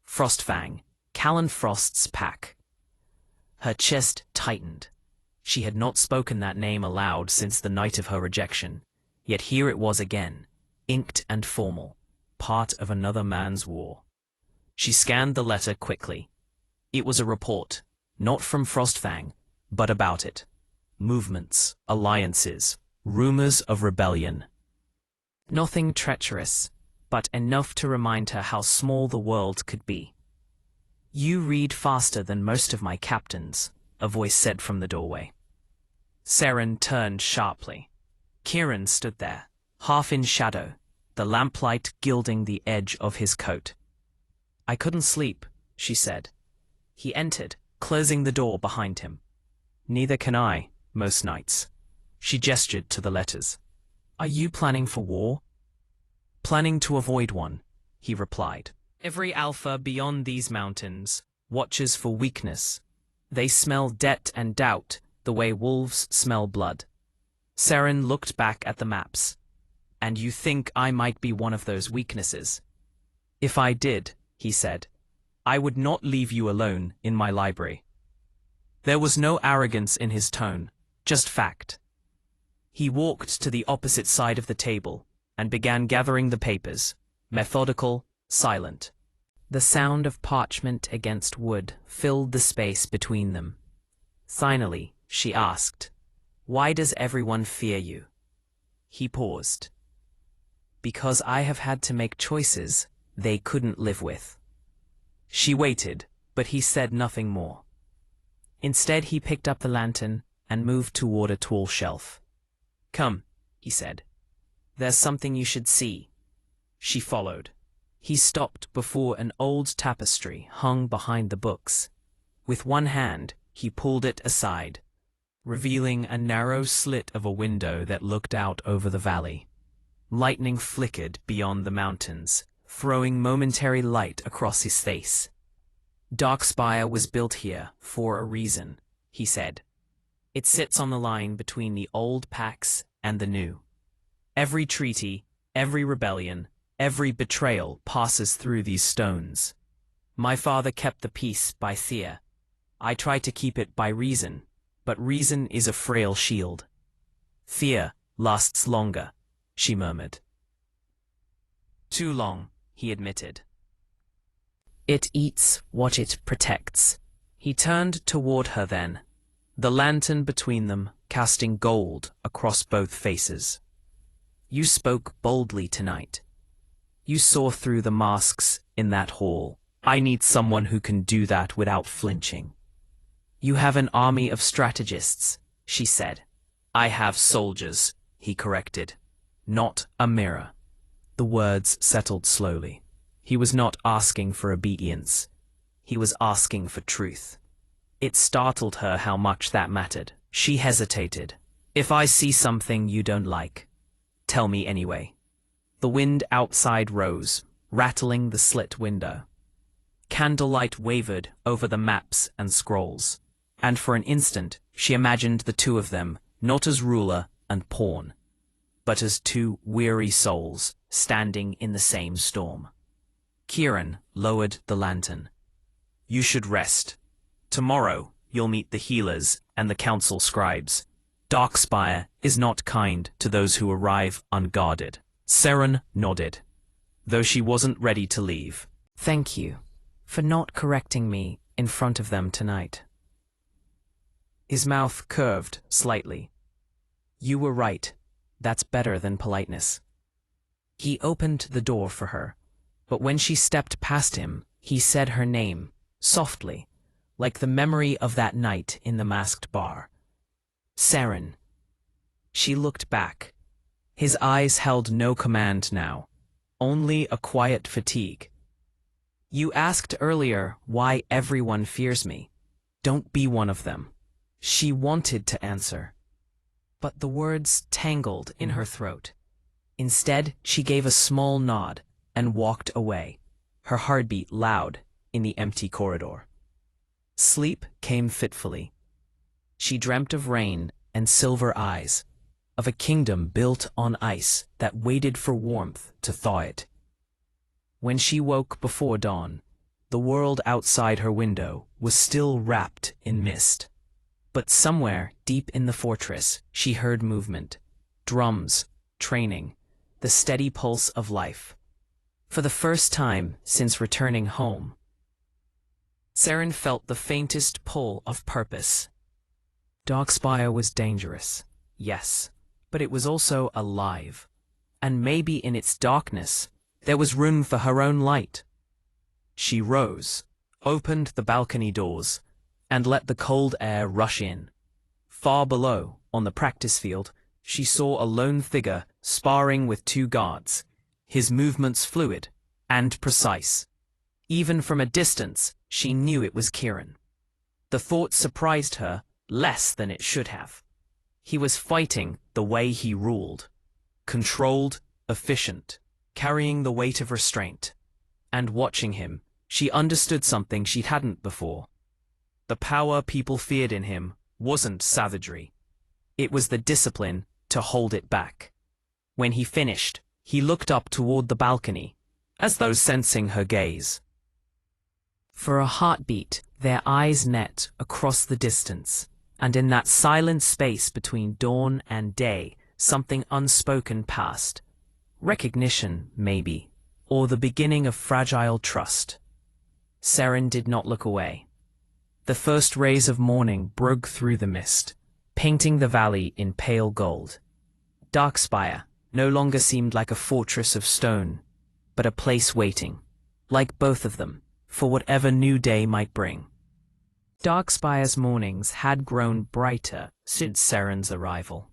Frostfang, Callan Frost's pack. Her chest tightened. She had not spoken that name aloud since the night of her rejection, yet here it was again, inked and formal, part of another man's war. She scanned the letter quickly. It was a report, not from Frostfang, but about it. Movements, alliances, rumors of rebellion. Nothing treacherous, but enough to remind her how small the world could be. "You read faster than most of my captains," a voice said from the doorway. Seren turned sharply. Kieran stood there, half in shadow, the lamplight gilding the edge of his coat. "I couldn't sleep," she said. He entered, closing the door behind him. "Neither can I, most nights." She gestured to the letters. "Are you planning for war?" "Planning to avoid one," he replied. "Every alpha beyond these mountains watches for weakness. They smell debt and doubt the way wolves smell blood." Seren looked back at the maps. "And you think I might be one of those weaknesses?" "If I did," he said, "I would not leave you alone in my library." There was no arrogance in his tone, just fact. He walked to the opposite side of the table and began gathering the papers, methodical, silent. The sound of parchment against wood filled the space between them. Finally, she asked, "Why does everyone fear you?" He paused. "Because I have had to make choices they couldn't live with." She waited, but he said nothing more. Instead, he picked up the lantern and moved toward a tall shelf. "Come," he said. "There's something you should see." She followed. He stopped before an old tapestry hung behind the books. With one hand, he pulled it aside, revealing a narrow slit of a window that looked out over the valley. Lightning flickered beyond the mountains, throwing momentary light across his face. "Darkspire was built here for a reason," he said. "It sits on the line between the old pacts and the new. Every treaty, every rebellion, every betrayal passes through these stones. My father kept the peace by fear. I try to keep it by reason, but reason is a frail shield. Fear lasts longer," she murmured. "Too long," he admitted. "It eats what it protects." He turned toward her then, the lantern between them casting gold across both faces. "You spoke boldly tonight. You saw through the masks in that hall. I need someone who can do that without flinching." "You have an army of strategists," she said. "I have soldiers," he corrected. "Not a mirror." The words settled slowly. He was not asking for obedience. He was asking for truth. It startled her how much that mattered. She hesitated. "If I see something you don't like, tell me anyway." The wind outside rose, rattling the slit window. Candlelight wavered over the maps and scrolls, and for an instant she imagined the two of them not as ruler and pawn, but as two weary souls standing in the same storm. Kieran lowered the lantern. "You should rest. Tomorrow you'll meet the healers and the council scribes. Darkspire is not kind to those who arrive unguarded." Seren nodded, though she wasn't ready to leave. "Thank you for not correcting me in front of them tonight." His mouth curved slightly. "You were right. That's better than politeness." He opened the door for her, but when she stepped past him, he said her name, softly, like the memory of that night in the masked bar. Seren. She looked back. His eyes held no command now, only a quiet fatigue. You asked earlier why everyone fears me. Don't be one of them. She wanted to answer, but the words tangled in her throat. Instead, she gave a small nod and walked away, her heartbeat loud in the empty corridor. Sleep came fitfully. She dreamt of rain and silver eyes, of a kingdom built on ice that waited for warmth to thaw it. When she woke before dawn, the world outside her window was still wrapped in mist. But somewhere deep in the fortress, she heard movement. Drums, training, the steady pulse of life. For the first time since returning home, Seren felt the faintest pull of purpose. Darkspire was dangerous, yes, but it was also alive. And maybe in its darkness, there was room for her own light. She rose, opened the balcony doors, and let the cold air rush in. Far below, on the practice field, she saw a lone figure sparring with two guards, his movements fluid and precise. Even from a distance, she knew it was Kieran. The thought surprised her less than it should have. He was fighting the way he ruled. Controlled, efficient, carrying the weight of restraint. And watching him, she understood something she hadn't before. The power people feared in him wasn't savagery. It was the discipline to hold it back. When he finished, he looked up toward the balcony, as though sensing her gaze. For a heartbeat, their eyes met across the distance, and in that silent space between dawn and day, something unspoken passed. Recognition, maybe, or the beginning of fragile trust. Seren did not look away. The first rays of morning broke through the mist, painting the valley in pale gold. Darkspire no longer seemed like a fortress of stone, but a place waiting, like both of them, for whatever new day might bring. Darkspire's mornings had grown brighter since Seren's arrival.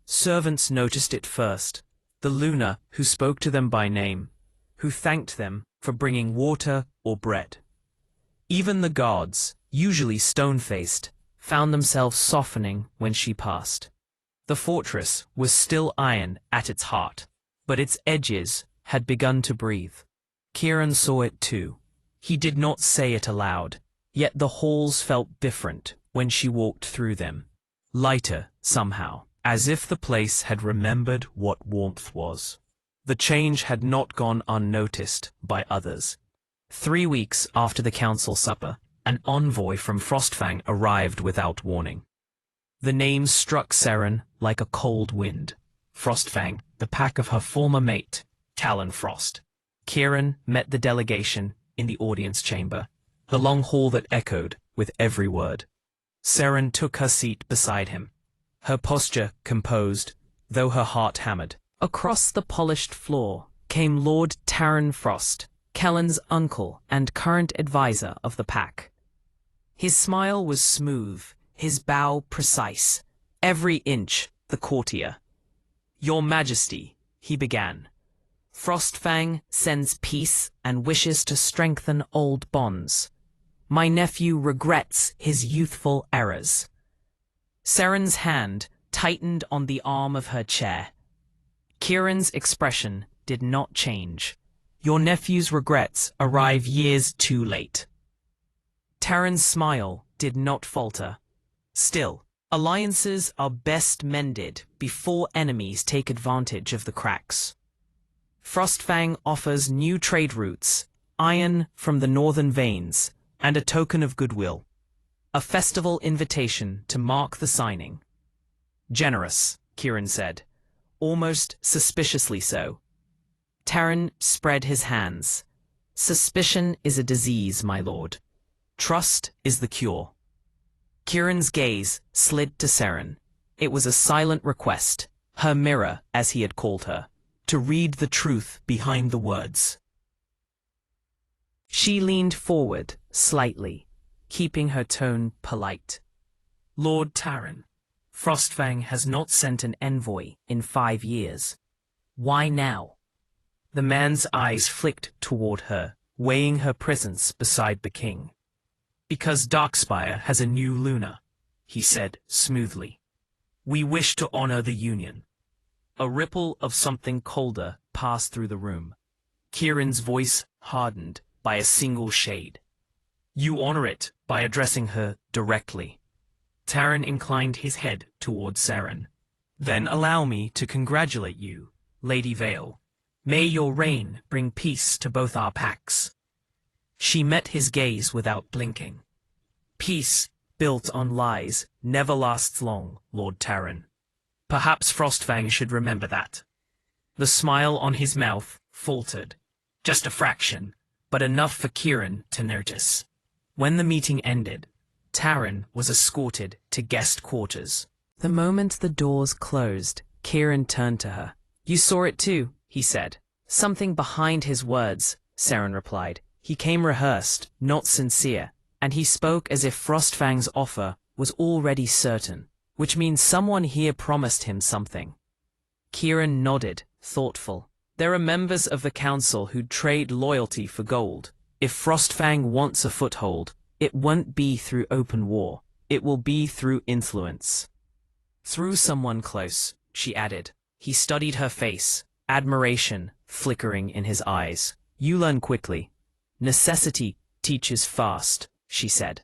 Servants noticed it first, the Luna who spoke to them by name, who thanked them for bringing water or bread. Even the guards, usually stone-faced, found themselves softening when she passed. The fortress was still iron at its heart, but its edges had begun to breathe. Kieran saw it too. He did not say it aloud, yet the halls felt different when she walked through them. Lighter, somehow, as if the place had remembered what warmth was. The change had not gone unnoticed by others. 3 weeks after the council supper, an envoy from Frostfang arrived without warning. The name struck Seren like a cold wind. Frostfang, the pack of her former mate, Talonfrost. Kieran met the delegation in the audience chamber, the long hall that echoed with every word. Seren took her seat beside him, her posture composed, though her heart hammered. Across the polished floor came Lord Taran Frost, Kellen's uncle and current advisor of the pack. His smile was smooth, his bow precise, every inch the courtier. "Your Majesty," he began, "Frostfang sends peace and wishes to strengthen old bonds. My nephew regrets his youthful errors." Seren's hand tightened on the arm of her chair. Kieran's expression did not change. "Your nephew's regrets arrive years too late." Taran's smile did not falter. "Still, alliances are best mended before enemies take advantage of the cracks. Frostfang offers new trade routes, iron from the northern veins, and a token of goodwill. A festival invitation to mark the signing." "Generous," Kieran said, almost suspiciously so. Taran spread his hands. "Suspicion is a disease, my lord. Trust is the cure." Kieran's gaze slid to Seren. It was a silent request, her mirror as he had called her, to read the truth behind the words. She leaned forward slightly, keeping her tone polite. "Lord Taran, Frostfang has not sent an envoy in 5 years. Why now? The man's eyes flicked toward her, weighing her presence beside the king. Because Darkspire has a new Luna, he said smoothly. We wish to honor the union. A ripple of something colder passed through the room. Kieran's voice hardened by a single shade. You honor it by addressing her directly. Taran inclined his head toward Seren. Then allow me to congratulate you, Lady Vale. May your reign bring peace to both our packs. She met his gaze without blinking. Peace, built on lies, never lasts long, Lord Taran. Perhaps Frostfang should remember that. The smile on his mouth faltered. Just a fraction, but enough for Kieran to notice. When the meeting ended, Taran was escorted to guest quarters. The moment the doors closed, Kieran turned to her. You saw it too, he said. Something behind his words, Seren replied. He came rehearsed, not sincere, and he spoke as if Frostfang's offer was already certain, which means someone here promised him something. Kieran nodded, thoughtful. There are members of the council who'd trade loyalty for gold. If Frostfang wants a foothold, it won't be through open war. It will be through influence. Through someone close, she added. He studied her face, admiration flickering in his eyes. You learn quickly. Necessity teaches fast, she said.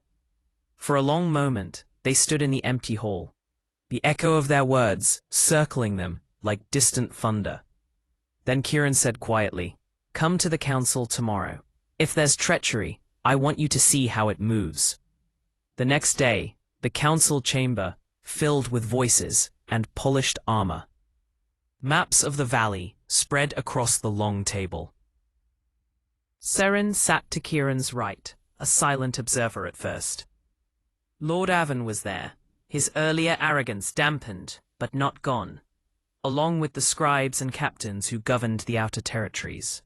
For a long moment, they stood in the empty hall, the echo of their words circling them like distant thunder. Then Kieran said quietly, Come to the council tomorrow. If there's treachery, I want you to see how it moves. The next day, the council chamber filled with voices and polished armor. Maps of the valley spread across the long table. Seren sat to Kieran's right, a silent observer at first. Lord Avon was there, his earlier arrogance dampened, but not gone, along with the scribes and captains who governed the outer territories.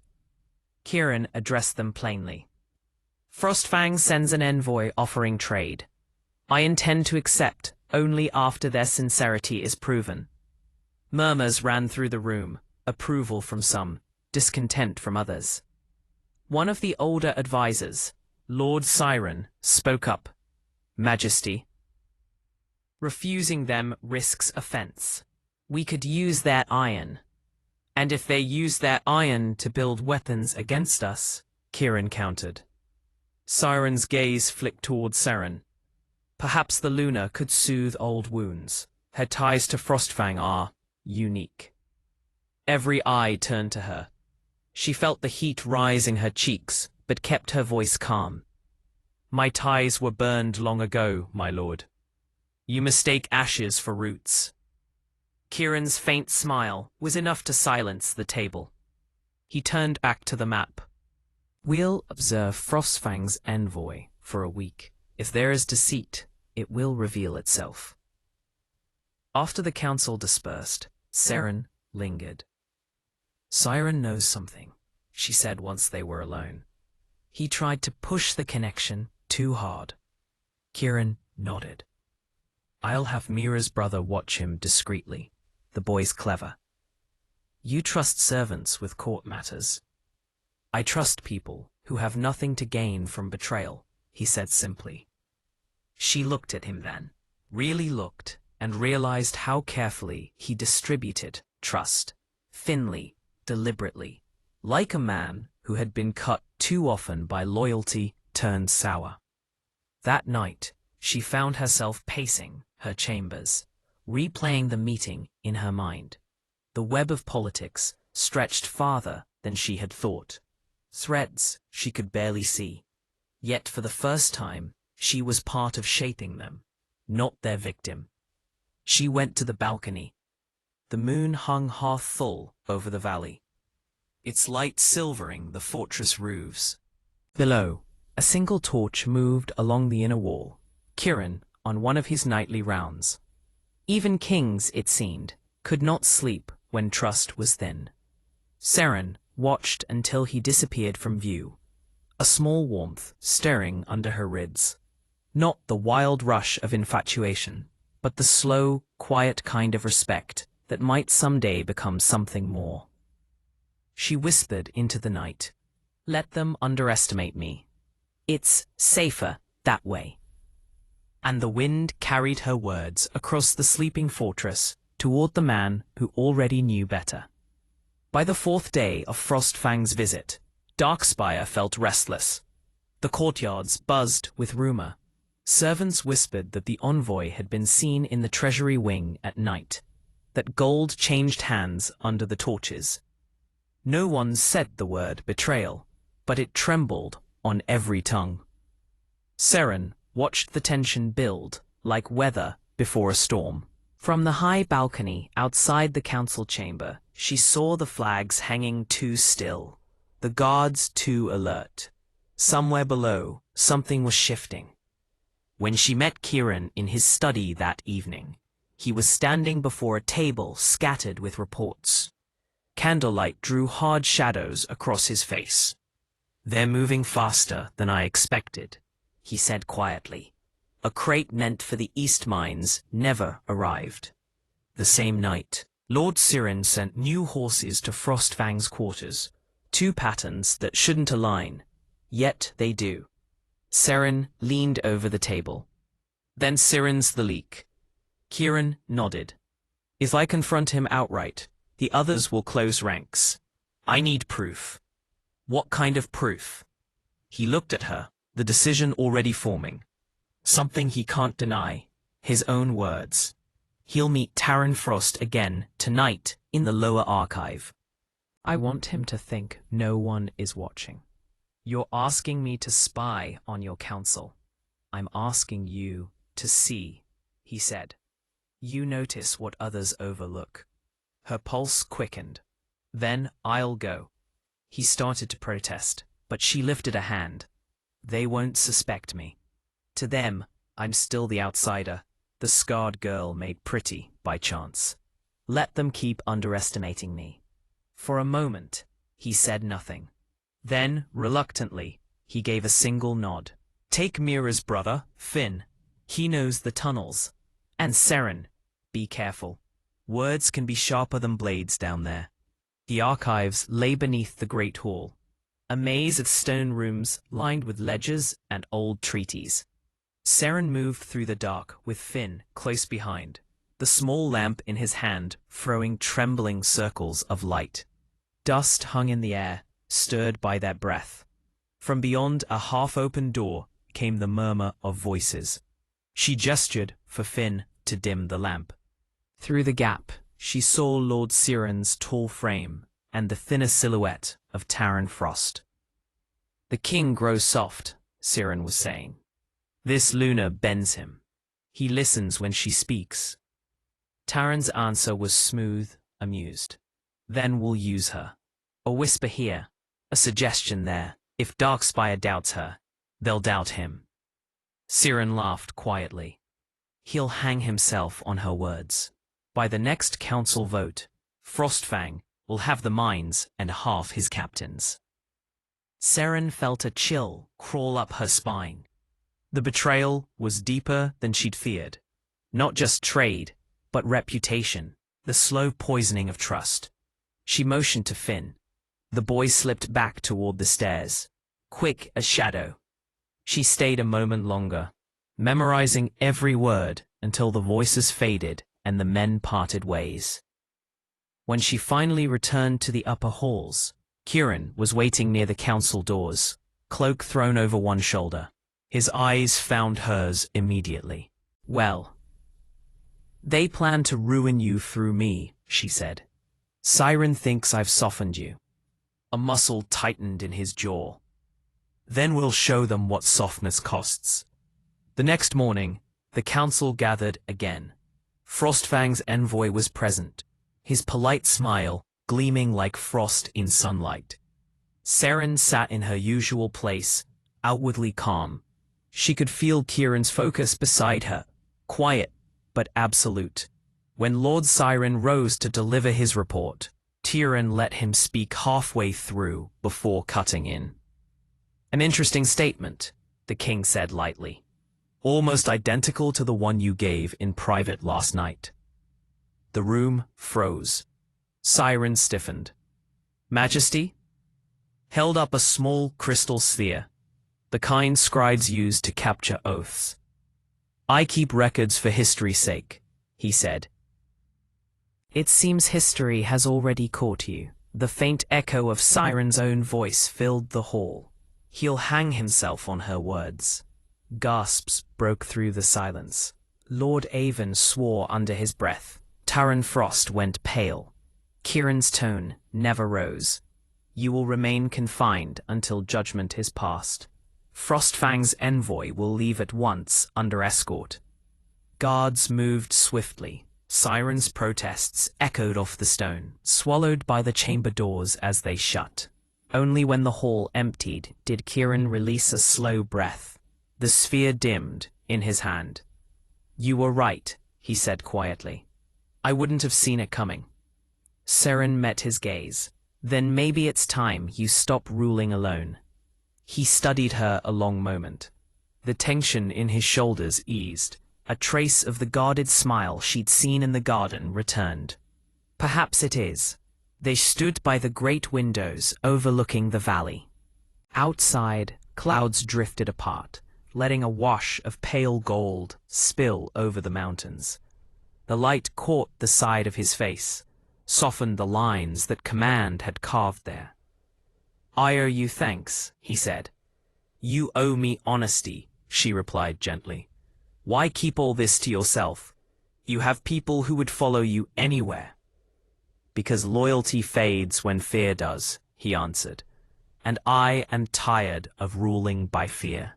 Kieran addressed them plainly. Frostfang sends an envoy offering trade. I intend to accept only after their sincerity is proven. Murmurs ran through the room, approval from some, discontent from others. One of the older advisors, Lord Seren, spoke up. Majesty. Refusing them risks offense. We could use their iron. And if they use their iron to build weapons against us, Kieran countered. Siren's gaze flicked toward Seren. Perhaps the Luna could soothe old wounds. Her ties to Frostfang are unique. Every eye turned to her. She felt the heat rise in her cheeks, but kept her voice calm. My ties were burned long ago, my lord. You mistake ashes for roots. Kieran's faint smile was enough to silence the table. He turned back to the map. We'll observe Frostfang's envoy for a week. If there is deceit, it will reveal itself. After the council dispersed, Seren lingered. Seren knows something, she said once they were alone. He tried to push the connection too hard. Kieran nodded. I'll have Mira's brother watch him discreetly. The boy's clever. You trust servants with court matters. I trust people who have nothing to gain from betrayal, he said simply. She looked at him then, really looked, and realized how carefully he distributed trust, thinly, deliberately, like a man who had been cut too often by loyalty turned sour. That night, she found herself pacing her chambers, replaying the meeting in her mind. The web of politics stretched farther than she had thought. Threads she could barely see. Yet for the first time, she was part of shaping them, not their victim. She went to the balcony. The moon hung half full over the valley, its light silvering the fortress roofs. Below, a single torch moved along the inner wall, Kieran on one of his nightly rounds. Even kings, it seemed, could not sleep when trust was thin. Seren watched until he disappeared from view, a small warmth stirring under her ribs. Not the wild rush of infatuation, but the slow, quiet kind of respect that might someday become something more. She whispered into the night, "Let them underestimate me. It's safer that way." And the wind carried her words across the sleeping fortress toward the man who already knew better. By the fourth day of Frostfang's visit, Darkspire felt restless. The courtyards buzzed with rumor. Servants whispered that the envoy had been seen in the treasury wing at night, that gold changed hands under the torches. No one said the word betrayal, but it trembled on every tongue. Seren watched the tension build like weather before a storm. From the high balcony outside the council chamber, she saw the flags hanging too still, the guards too alert. Somewhere below, something was shifting. When she met Kieran in his study that evening, he was standing before a table scattered with reports. Candlelight drew hard shadows across his face. "They're moving faster than I expected," he said quietly. A crate meant for the East Mines never arrived. The same night, Lord Seren sent new horses to Frostfang's quarters, 2 patterns that shouldn't align, yet they do. Seren leaned over the table. "Then Seren's the leak." Kieran nodded. "If I confront him outright, the others will close ranks. I need proof." "What kind of proof?" He looked at her, the decision already forming. "Something he can't deny. His own words. He'll meet Taran Frost again tonight in the lower archive. I want him to think no one is watching. You're asking me to spy on your council. I'm asking you to see," he said. "You notice what others overlook." Her pulse quickened. "Then I'll go." He started to protest, but she lifted a hand. "They won't suspect me. To them, I'm still the outsider, the scarred girl made pretty by chance. Let them keep underestimating me." For a moment, he said nothing. Then, reluctantly, he gave a single nod. "Take Mira's brother, Finn. He knows the tunnels. And Seren, be careful. Words can be sharper than blades down there." The archives lay beneath the Great Hall, a maze of stone rooms lined with ledgers and old treaties. Seren moved through the dark with Finn close behind, the small lamp in his hand throwing trembling circles of light. Dust hung in the air, stirred by their breath. From beyond a half-open door came the murmur of voices. She gestured for Finn to dim the lamp. Through the gap, she saw Lord Seren's tall frame and the thinner silhouette of Taran Frost. "The king grows soft," Seren was saying. "This Luna bends him. He listens when she speaks." Taran's answer was smooth, amused. "Then we'll use her. A whisper here, a suggestion there. If Darkspire doubts her, they'll doubt him." Seren laughed quietly. "He'll hang himself on her words. By the next council vote, Frostfang will have the mines and half his captains." Seren felt a chill crawl up her spine. The betrayal was deeper than she'd feared. Not just trade, but reputation, the slow poisoning of trust. She motioned to Finn. The boy slipped back toward the stairs, quick as shadow. She stayed a moment longer, memorizing every word until the voices faded and the men parted ways. When she finally returned to the upper halls, Kieran was waiting near the council doors, cloak thrown over one shoulder. His eyes found hers immediately. "Well, they plan to ruin you through me," she said. "Seren thinks I've softened you." A muscle tightened in his jaw. "Then we'll show them what softness costs." The next morning, the council gathered again. Frostfang's envoy was present, his polite smile gleaming like frost in sunlight. Seren sat in her usual place, outwardly calm. She could feel Kieran's focus beside her, quiet but absolute. When Lord Seren rose to deliver his report, Kieran let him speak halfway through before cutting in. "An interesting statement," the king said lightly. almost identical to the one you gave in private last night. The room froze. Seren stiffened. Majesty? Held up a small crystal sphere, the kind scribes use to capture oaths. I keep records for history's sake, he said. It seems history has already caught you. The faint echo of Seren's own voice filled the hall. He'll hang himself on her words. Gasps broke through the silence. Lord Avon swore under his breath. Taran Frost went pale. Kieran's tone never rose. You will remain confined until judgment is passed. Frostfang's envoy will leave at once under escort. Guards moved swiftly. Seren's protests echoed off the stone, swallowed by the chamber doors as they shut. Only when the hall emptied did Kieran release a slow breath. The sphere dimmed in his hand. You were right, he said quietly. I wouldn't have seen it coming. Seren met his gaze. Then maybe it's time you stop ruling alone. He studied her a long moment. The tension in his shoulders eased. A trace of the guarded smile she'd seen in the garden returned. Perhaps it is. They stood by the great windows overlooking the valley. Outside, clouds drifted apart, letting a wash of pale gold spill over the mountains. The light caught the side of his face, softened the lines that command had carved there. I owe you thanks, he said. You owe me honesty, she replied gently. Why keep all this to yourself? You have people who would follow you anywhere. Because loyalty fades when fear does, he answered, and I am tired of ruling by fear.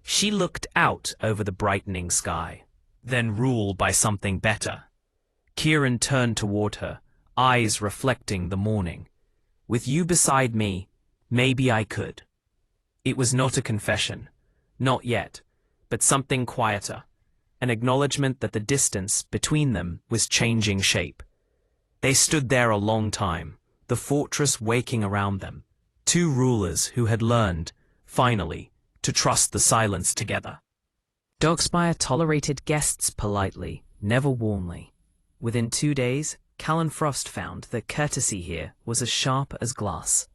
She looked out over the brightening sky. Then rule by something better. Kieran turned toward her, eyes reflecting the morning. With you beside me, maybe I could. It was not a confession, not yet, but something quieter, an acknowledgement that the distance between them was changing shape. They stood there a long time, the fortress waking around them, two rulers who had learned, finally, to trust the silence together. Darkspire tolerated guests politely, never warmly. Within 2 days, Callan Frost found that courtesy here was as sharp as glass.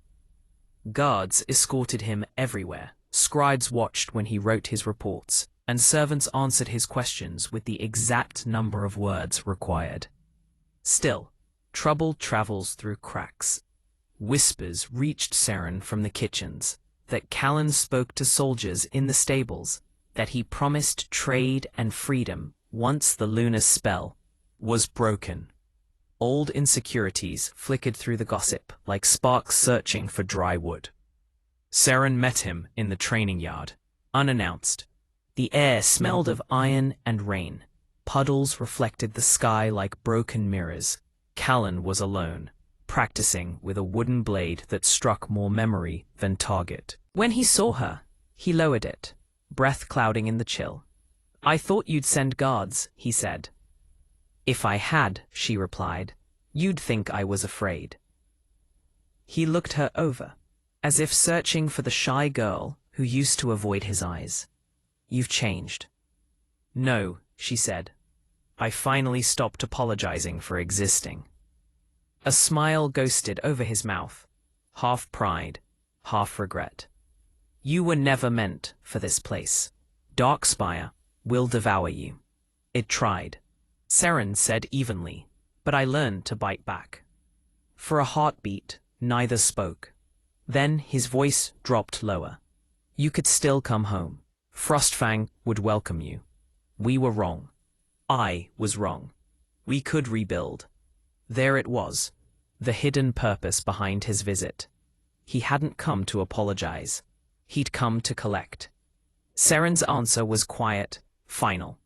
Guards escorted him everywhere, scribes watched when he wrote his reports, and servants answered his questions with the exact number of words required. Still, trouble travels through cracks. Whispers reached Seren from the kitchens, that Callan spoke to soldiers in the stables, that he promised trade and freedom once the lunar spell was broken. Old insecurities flickered through the gossip like sparks searching for dry wood. Seren met him in the training yard, unannounced. The air smelled of iron and rain. Puddles reflected the sky like broken mirrors. Callan was alone, practicing with a wooden blade that struck more memory than target. When he saw her, he lowered it, breath clouding in the chill. I thought you'd send guards, he said. If I had, she replied, you'd think I was afraid. He looked her over, as if searching for the shy girl who used to avoid his eyes. You've changed. No, she said. I finally stopped apologizing for existing. A smile ghosted over his mouth, half pride, half regret. You were never meant for this place. Darkspire will devour you. It tried. Seren said evenly, but I learned to bite back. For a heartbeat, neither spoke. Then his voice dropped lower. You could still come home. Frostfang would welcome you. We were wrong. I was wrong. We could rebuild. There it was, the hidden purpose behind his visit. He hadn't come to apologize. He'd come to collect. Seren's answer was quiet, final.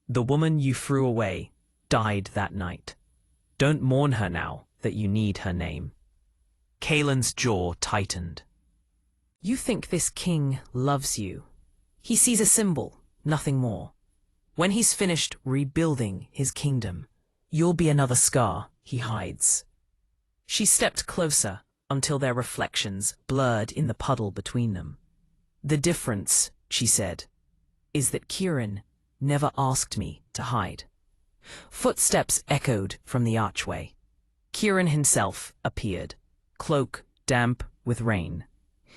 The woman you threw away died that night. Don't mourn her now that you need her name. Kaelin's jaw tightened. You think this king loves you. He sees a symbol, nothing more. When he's finished rebuilding his kingdom, you'll be another scar he hides. She stepped closer until their reflections blurred in the puddle between them. The difference, she said, is that Kieran never asked me to hide. Footsteps echoed from the archway. Kieran himself appeared, cloak damp with rain.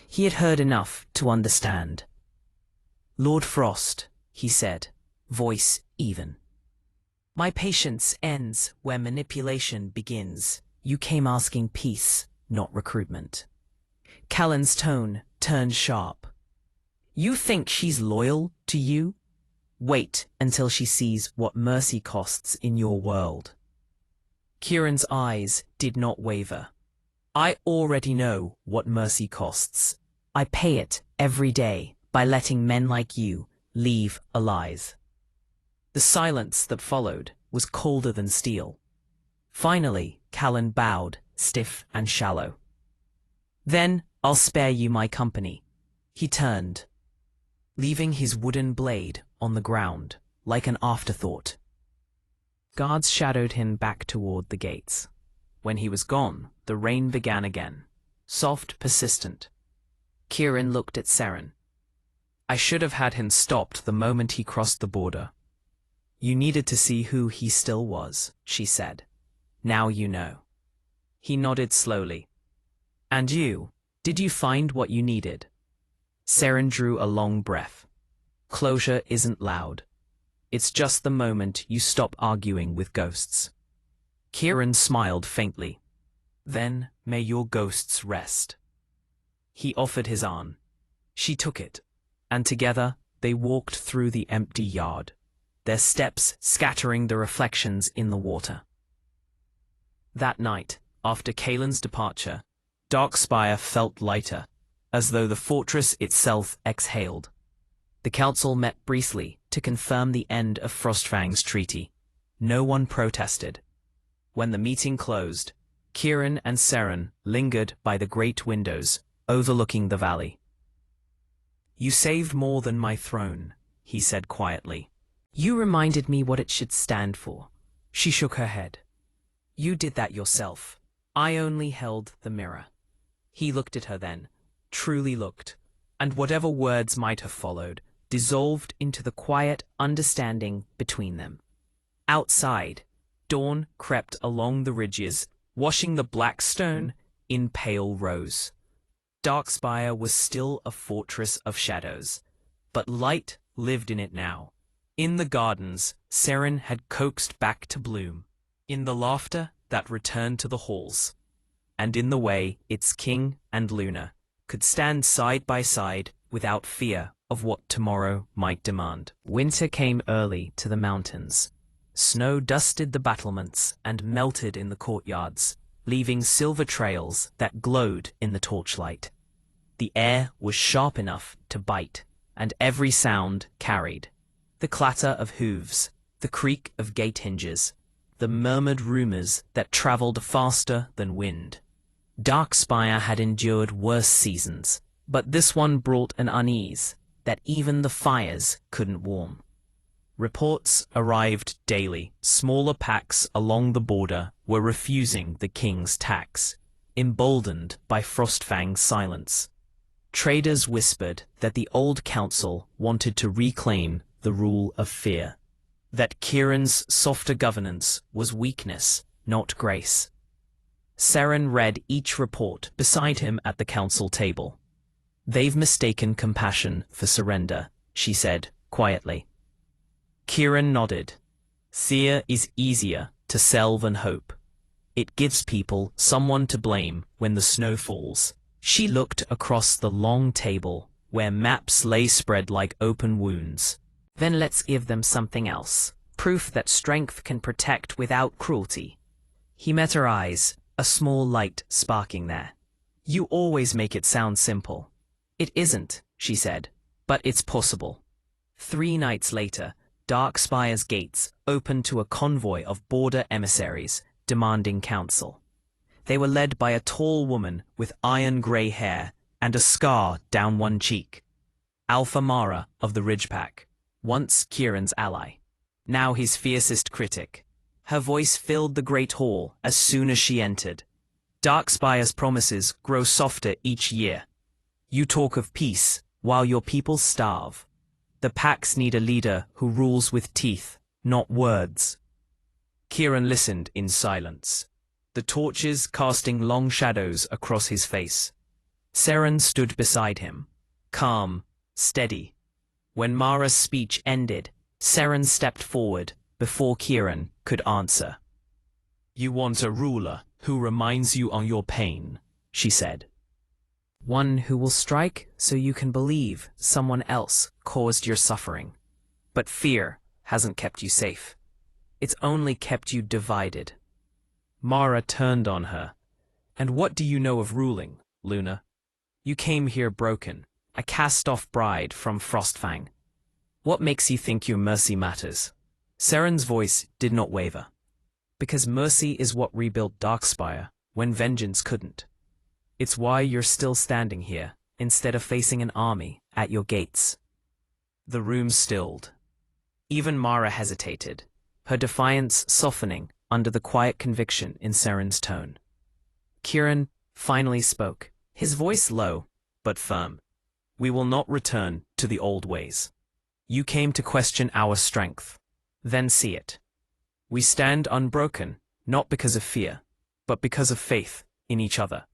He had heard enough to understand. "Lord Frost," he said, voice even. "My patience ends where manipulation begins. You came asking peace, not recruitment." Callan's tone turned sharp. "You think she's loyal to you? Wait until she sees what mercy costs in your world." Kieran's eyes did not waver. "I already know what mercy costs. I pay it every day by letting men like you leave alive." The silence that followed was colder than steel. Finally, Callan bowed, stiff and shallow. "Then I'll spare you my company." He turned, leaving his wooden blade on the ground like an afterthought. Guards shadowed him back toward the gates. When he was gone, the rain began again, soft, persistent. Kieran looked at Seren. "I should have had him stopped the moment he crossed the border." "You needed to see who he still was," she said. "Now you know." He nodded slowly. "And you, did you find what you needed?" Seren drew a long breath. "Closure isn't loud. It's just the moment you stop arguing with ghosts." Kieran smiled faintly. "Then may your ghosts rest." He offered his arm. She took it, and together they walked through the empty yard, their steps scattering the reflections in the water. That night, after Kaelin's departure, Darkspire felt lighter, as though the fortress itself exhaled. The council met briefly to confirm the end of Frostfang's treaty. No one protested. When the meeting closed, Kieran and Seren lingered by the great windows overlooking the valley. "You saved more than my throne," he said quietly. "You reminded me what it should stand for." She shook her head. "You did that yourself. I only held the mirror." He looked at her then, truly looked, and whatever words might have followed dissolved into the quiet understanding between them. Outside, dawn crept along the ridges, washing the black stone in pale rose. Darkspire was still a fortress of shadows, but light lived in it now. In the gardens Seren had coaxed back to bloom, in the laughter that returned to the halls, and in the way its king and Luna could stand side by side without fear of what tomorrow might demand. Winter came early to the mountains. Snow dusted the battlements and melted in the courtyards, leaving silver trails that glowed in the torchlight. The air was sharp enough to bite, and every sound carried. The clatter of hooves, the creak of gate hinges, the murmured rumors that traveled faster than wind. Darkspire had endured worse seasons, but this one brought an unease that even the fires couldn't warm. Reports arrived daily. Smaller packs along the border were refusing the king's tax, emboldened by Frostfang's silence. Traders whispered that the old council wanted to reclaim the rule of fear, that Kieran's softer governance was weakness, not grace. Seren read each report beside him at the council table. "They've mistaken compassion for surrender," she said quietly. Kieran nodded. "Fear is easier to sell than hope. It gives people someone to blame when the snow falls." She looked across the long table, where maps lay spread like open wounds. "Then let's give them something else. Proof that strength can protect without cruelty." He met her eyes, a small light sparking there. "You always make it sound simple." "It isn't," she said, "but it's possible." 3 nights later, Darkspire's gates opened to a convoy of border emissaries demanding counsel. They were led by a tall woman with iron-grey hair and a scar down one cheek. Alpha Mara of the Ridgepack, once Kieran's ally, now his fiercest critic. Her voice filled the great hall as soon as she entered. "Darkspire's promises grow softer each year. You talk of peace while your people starve. The packs need a leader who rules with teeth, not words. Kieran listened in silence, the torches casting long shadows across his face. Seren stood beside him, calm, steady. When Mara's speech ended, Seren stepped forward before Kieran could answer. "You want a ruler who reminds you on your pain," she said. "One who will strike so you can believe someone else caused your suffering. But fear hasn't kept you safe. It's only kept you divided." Mara turned on her. "And what do you know of ruling, Luna? You came here broken, a cast-off bride from Frostfang. What makes you think your mercy matters?" Seren's voice did not waver. "Because mercy is what rebuilt Darkspire when vengeance couldn't. It's why you're still standing here, instead of facing an army at your gates." The room stilled. Even Mara hesitated, her defiance softening under the quiet conviction in Seren's tone. Kieran finally spoke, his voice low but firm. "We will not return to the old ways. You came to question our strength. Then see it. We stand unbroken, not because of fear, but because of faith in each other."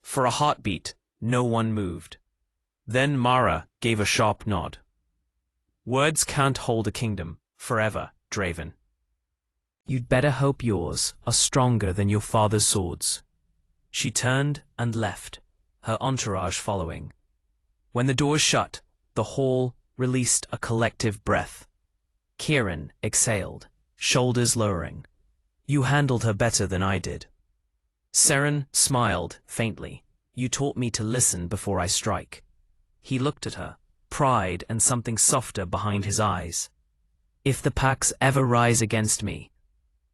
For a heartbeat, no one moved. Then Mara gave a sharp nod. "Words can't hold a kingdom forever, Draven. You'd better hope yours are stronger than your father's swords." She turned and left, her entourage following. When the doors shut, the hall released a collective breath. Kieran exhaled, shoulders lowering. "You handled her better than I did." Seren smiled faintly. "You taught me to listen before I strike." He looked at her, pride and something softer behind his eyes. "If the packs ever rise against me,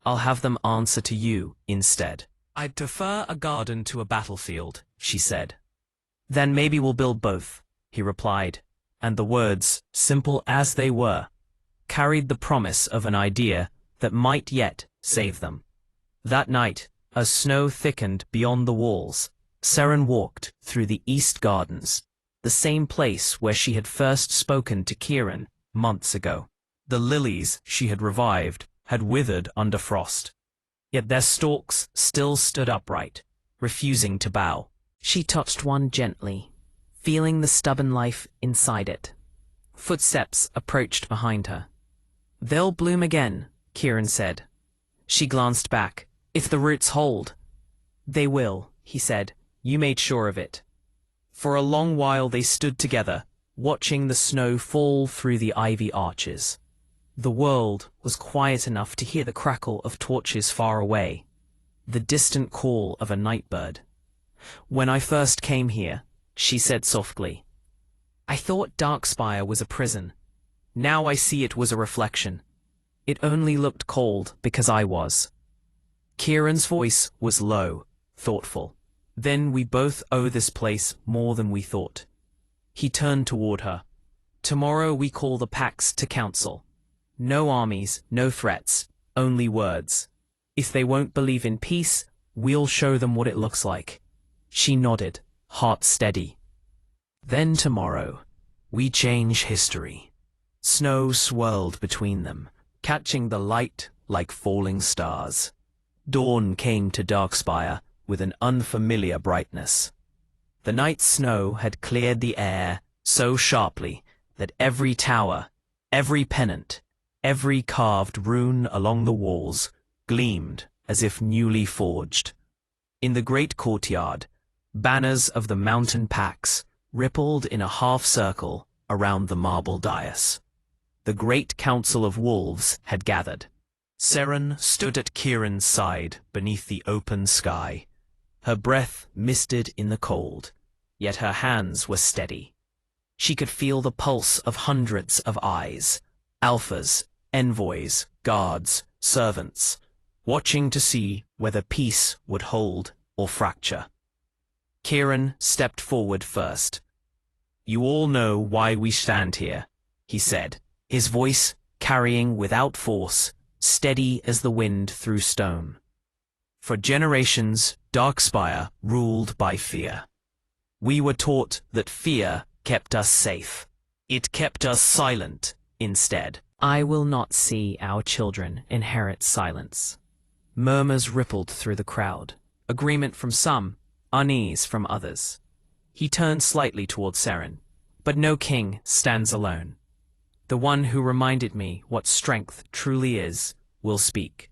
I'll have them answer to you instead." "I'd prefer a garden to a battlefield," she said. "Then maybe we'll build both," he replied, and the words, simple as they were, carried the promise of an idea that might yet save them. That night, as snow thickened beyond the walls, Seren walked through the East Gardens, the same place where she had first spoken to Kieran months ago. The lilies she had revived had withered under frost, yet their stalks still stood upright, refusing to bow. She touched one gently, feeling the stubborn life inside it. Footsteps approached behind her. "They'll bloom again," Kieran said. She glanced back. "If the roots hold." "They will," he said. "You made sure of it." For a long while they stood together, watching the snow fall through the ivy arches. The world was quiet enough to hear the crackle of torches far away, the distant call of a nightbird. "When I first came here," she said softly, "I thought Darkspire was a prison. Now I see it was a reflection. It only looked cold because I was." Kieran's voice was low, thoughtful. "Then we both owe this place more than we thought." He turned toward her. "Tomorrow we call the packs to council. No armies, no threats, only words. If they won't believe in peace, we'll show them what it looks like." She nodded, heart steady. "Then tomorrow, we change history." Snow swirled between them, catching the light like falling stars. Dawn came to Darkspire with an unfamiliar brightness. The night snow had cleared the air so sharply that every tower, every pennant, every carved rune along the walls gleamed as if newly forged. In the great courtyard, banners of the mountain packs rippled in a half-circle around the marble dais. The great council of wolves had gathered. Seren stood at Kieran's side beneath the open sky. Her breath misted in the cold, yet her hands were steady. She could feel the pulse of hundreds of eyes, alphas, envoys, guards, servants, watching to see whether peace would hold or fracture. Kieran stepped forward first. "You all know why we stand here," he said, his voice carrying without force, steady as the wind through stone. "For generations, Darkspire ruled by fear. We were taught that fear kept us safe. It kept us silent, instead. I will not see our children inherit silence. Murmurs rippled through the crowd. Agreement from some, unease from others. He turned slightly toward Seren. But no king stands alone. The one who reminded me what strength truly is will speak.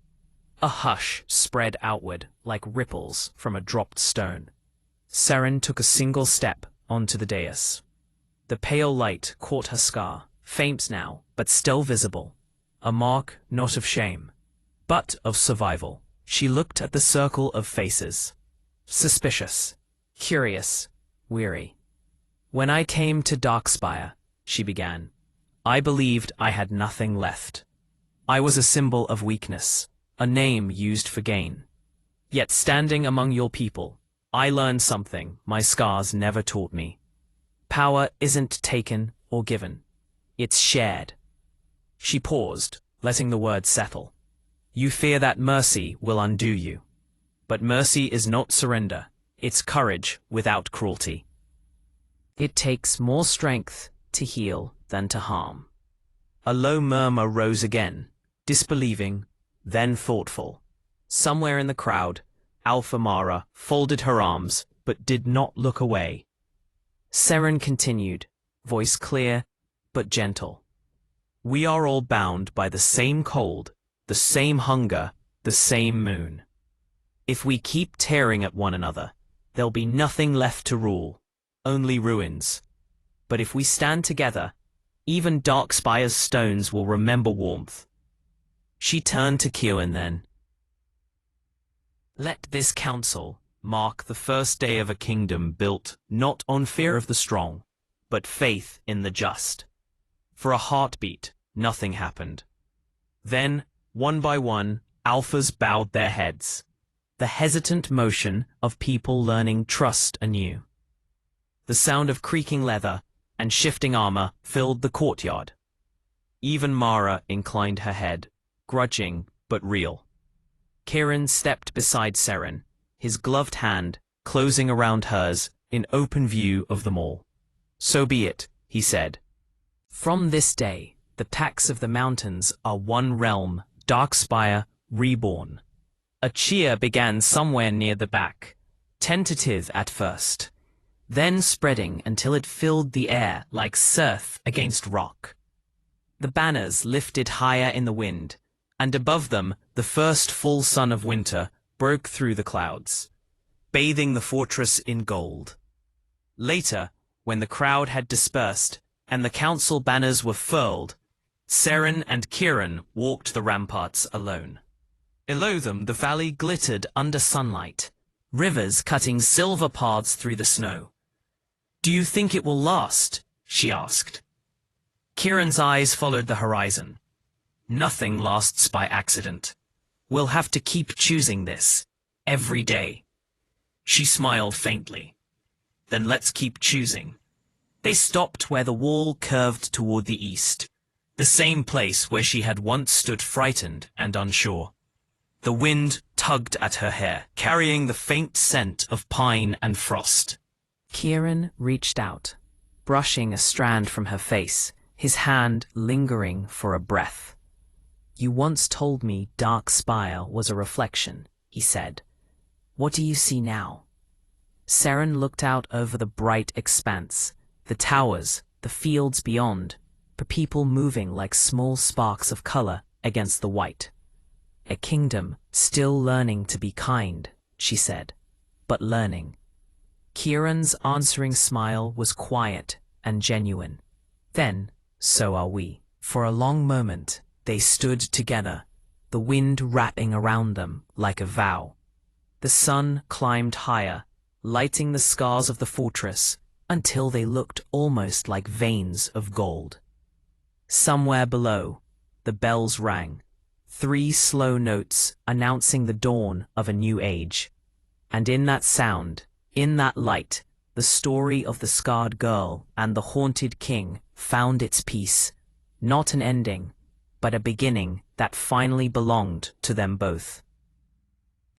A hush spread outward like ripples from a dropped stone. Seren took a single step onto the dais. The pale light caught her scar, faint now, but still visible. A mark not of shame, but of survival. She looked at the circle of faces. Suspicious, curious, weary. When I came to Darkspire, she began, I believed I had nothing left. I was a symbol of weakness, a name used for gain. Yet standing among your people, I learned something my scars never taught me. Power isn't taken or given. It's shared. She paused, letting the words settle. You fear that mercy will undo you. But mercy is not surrender. It's courage without cruelty. It takes more strength to heal than to harm. A low murmur rose again, disbelieving, then thoughtful. Somewhere in the crowd, Alpha Mara folded her arms but did not look away. Seren continued, voice clear but gentle. We are all bound by the same cold, the same hunger, the same moon. If we keep tearing at one another, there'll be nothing left to rule, only ruins. But if we stand together, even Darkspire's stones will remember warmth. She turned to Kieran then. Let this council mark the first day of a kingdom built not on fear of the strong, but faith in the just. For a heartbeat, nothing happened. Then, one by one, alphas bowed their heads. The hesitant motion of people learning trust anew. The sound of creaking leather and shifting armor filled the courtyard. Even Mara inclined her head, grudging but real. Kieran stepped beside Seren, his gloved hand closing around hers in open view of them all. So be it, he said. From this day, the packs of the mountains are one realm, Darkspire reborn. A cheer began somewhere near the back, tentative at first, then spreading until it filled the air like surf against rock. The banners lifted higher in the wind, and above them the first full sun of winter broke through the clouds, bathing the fortress in gold. Later, when the crowd had dispersed and the council banners were furled, Seren and Kieran walked the ramparts alone. Below them the valley glittered under sunlight, rivers cutting silver paths through the snow. Do you think it will last? She asked. Kieran's eyes followed the horizon. Nothing lasts by accident. We'll have to keep choosing this, every day. She smiled faintly. Then let's keep choosing. They stopped where the wall curved toward the east, the same place where she had once stood frightened and unsure. The wind tugged at her hair, carrying the faint scent of pine and frost. Kieran reached out, brushing a strand from her face, his hand lingering for a breath. You once told me Darkspire was a reflection, he said. What do you see now? Seren looked out over the bright expanse, the towers, the fields beyond, the people moving like small sparks of color against the white. A kingdom still learning to be kind, she said, but learning. Kieran's answering smile was quiet and genuine. Then, so are we. For a long moment, they stood together, the wind wrapping around them like a vow. The sun climbed higher, lighting the scars of the fortress until they looked almost like veins of gold. Somewhere below, the bells rang, 3 slow notes announcing the dawn of a new age. And in that sound, in that light, the story of the scarred girl and the haunted king found its peace, not an ending, but a beginning that finally belonged to them both.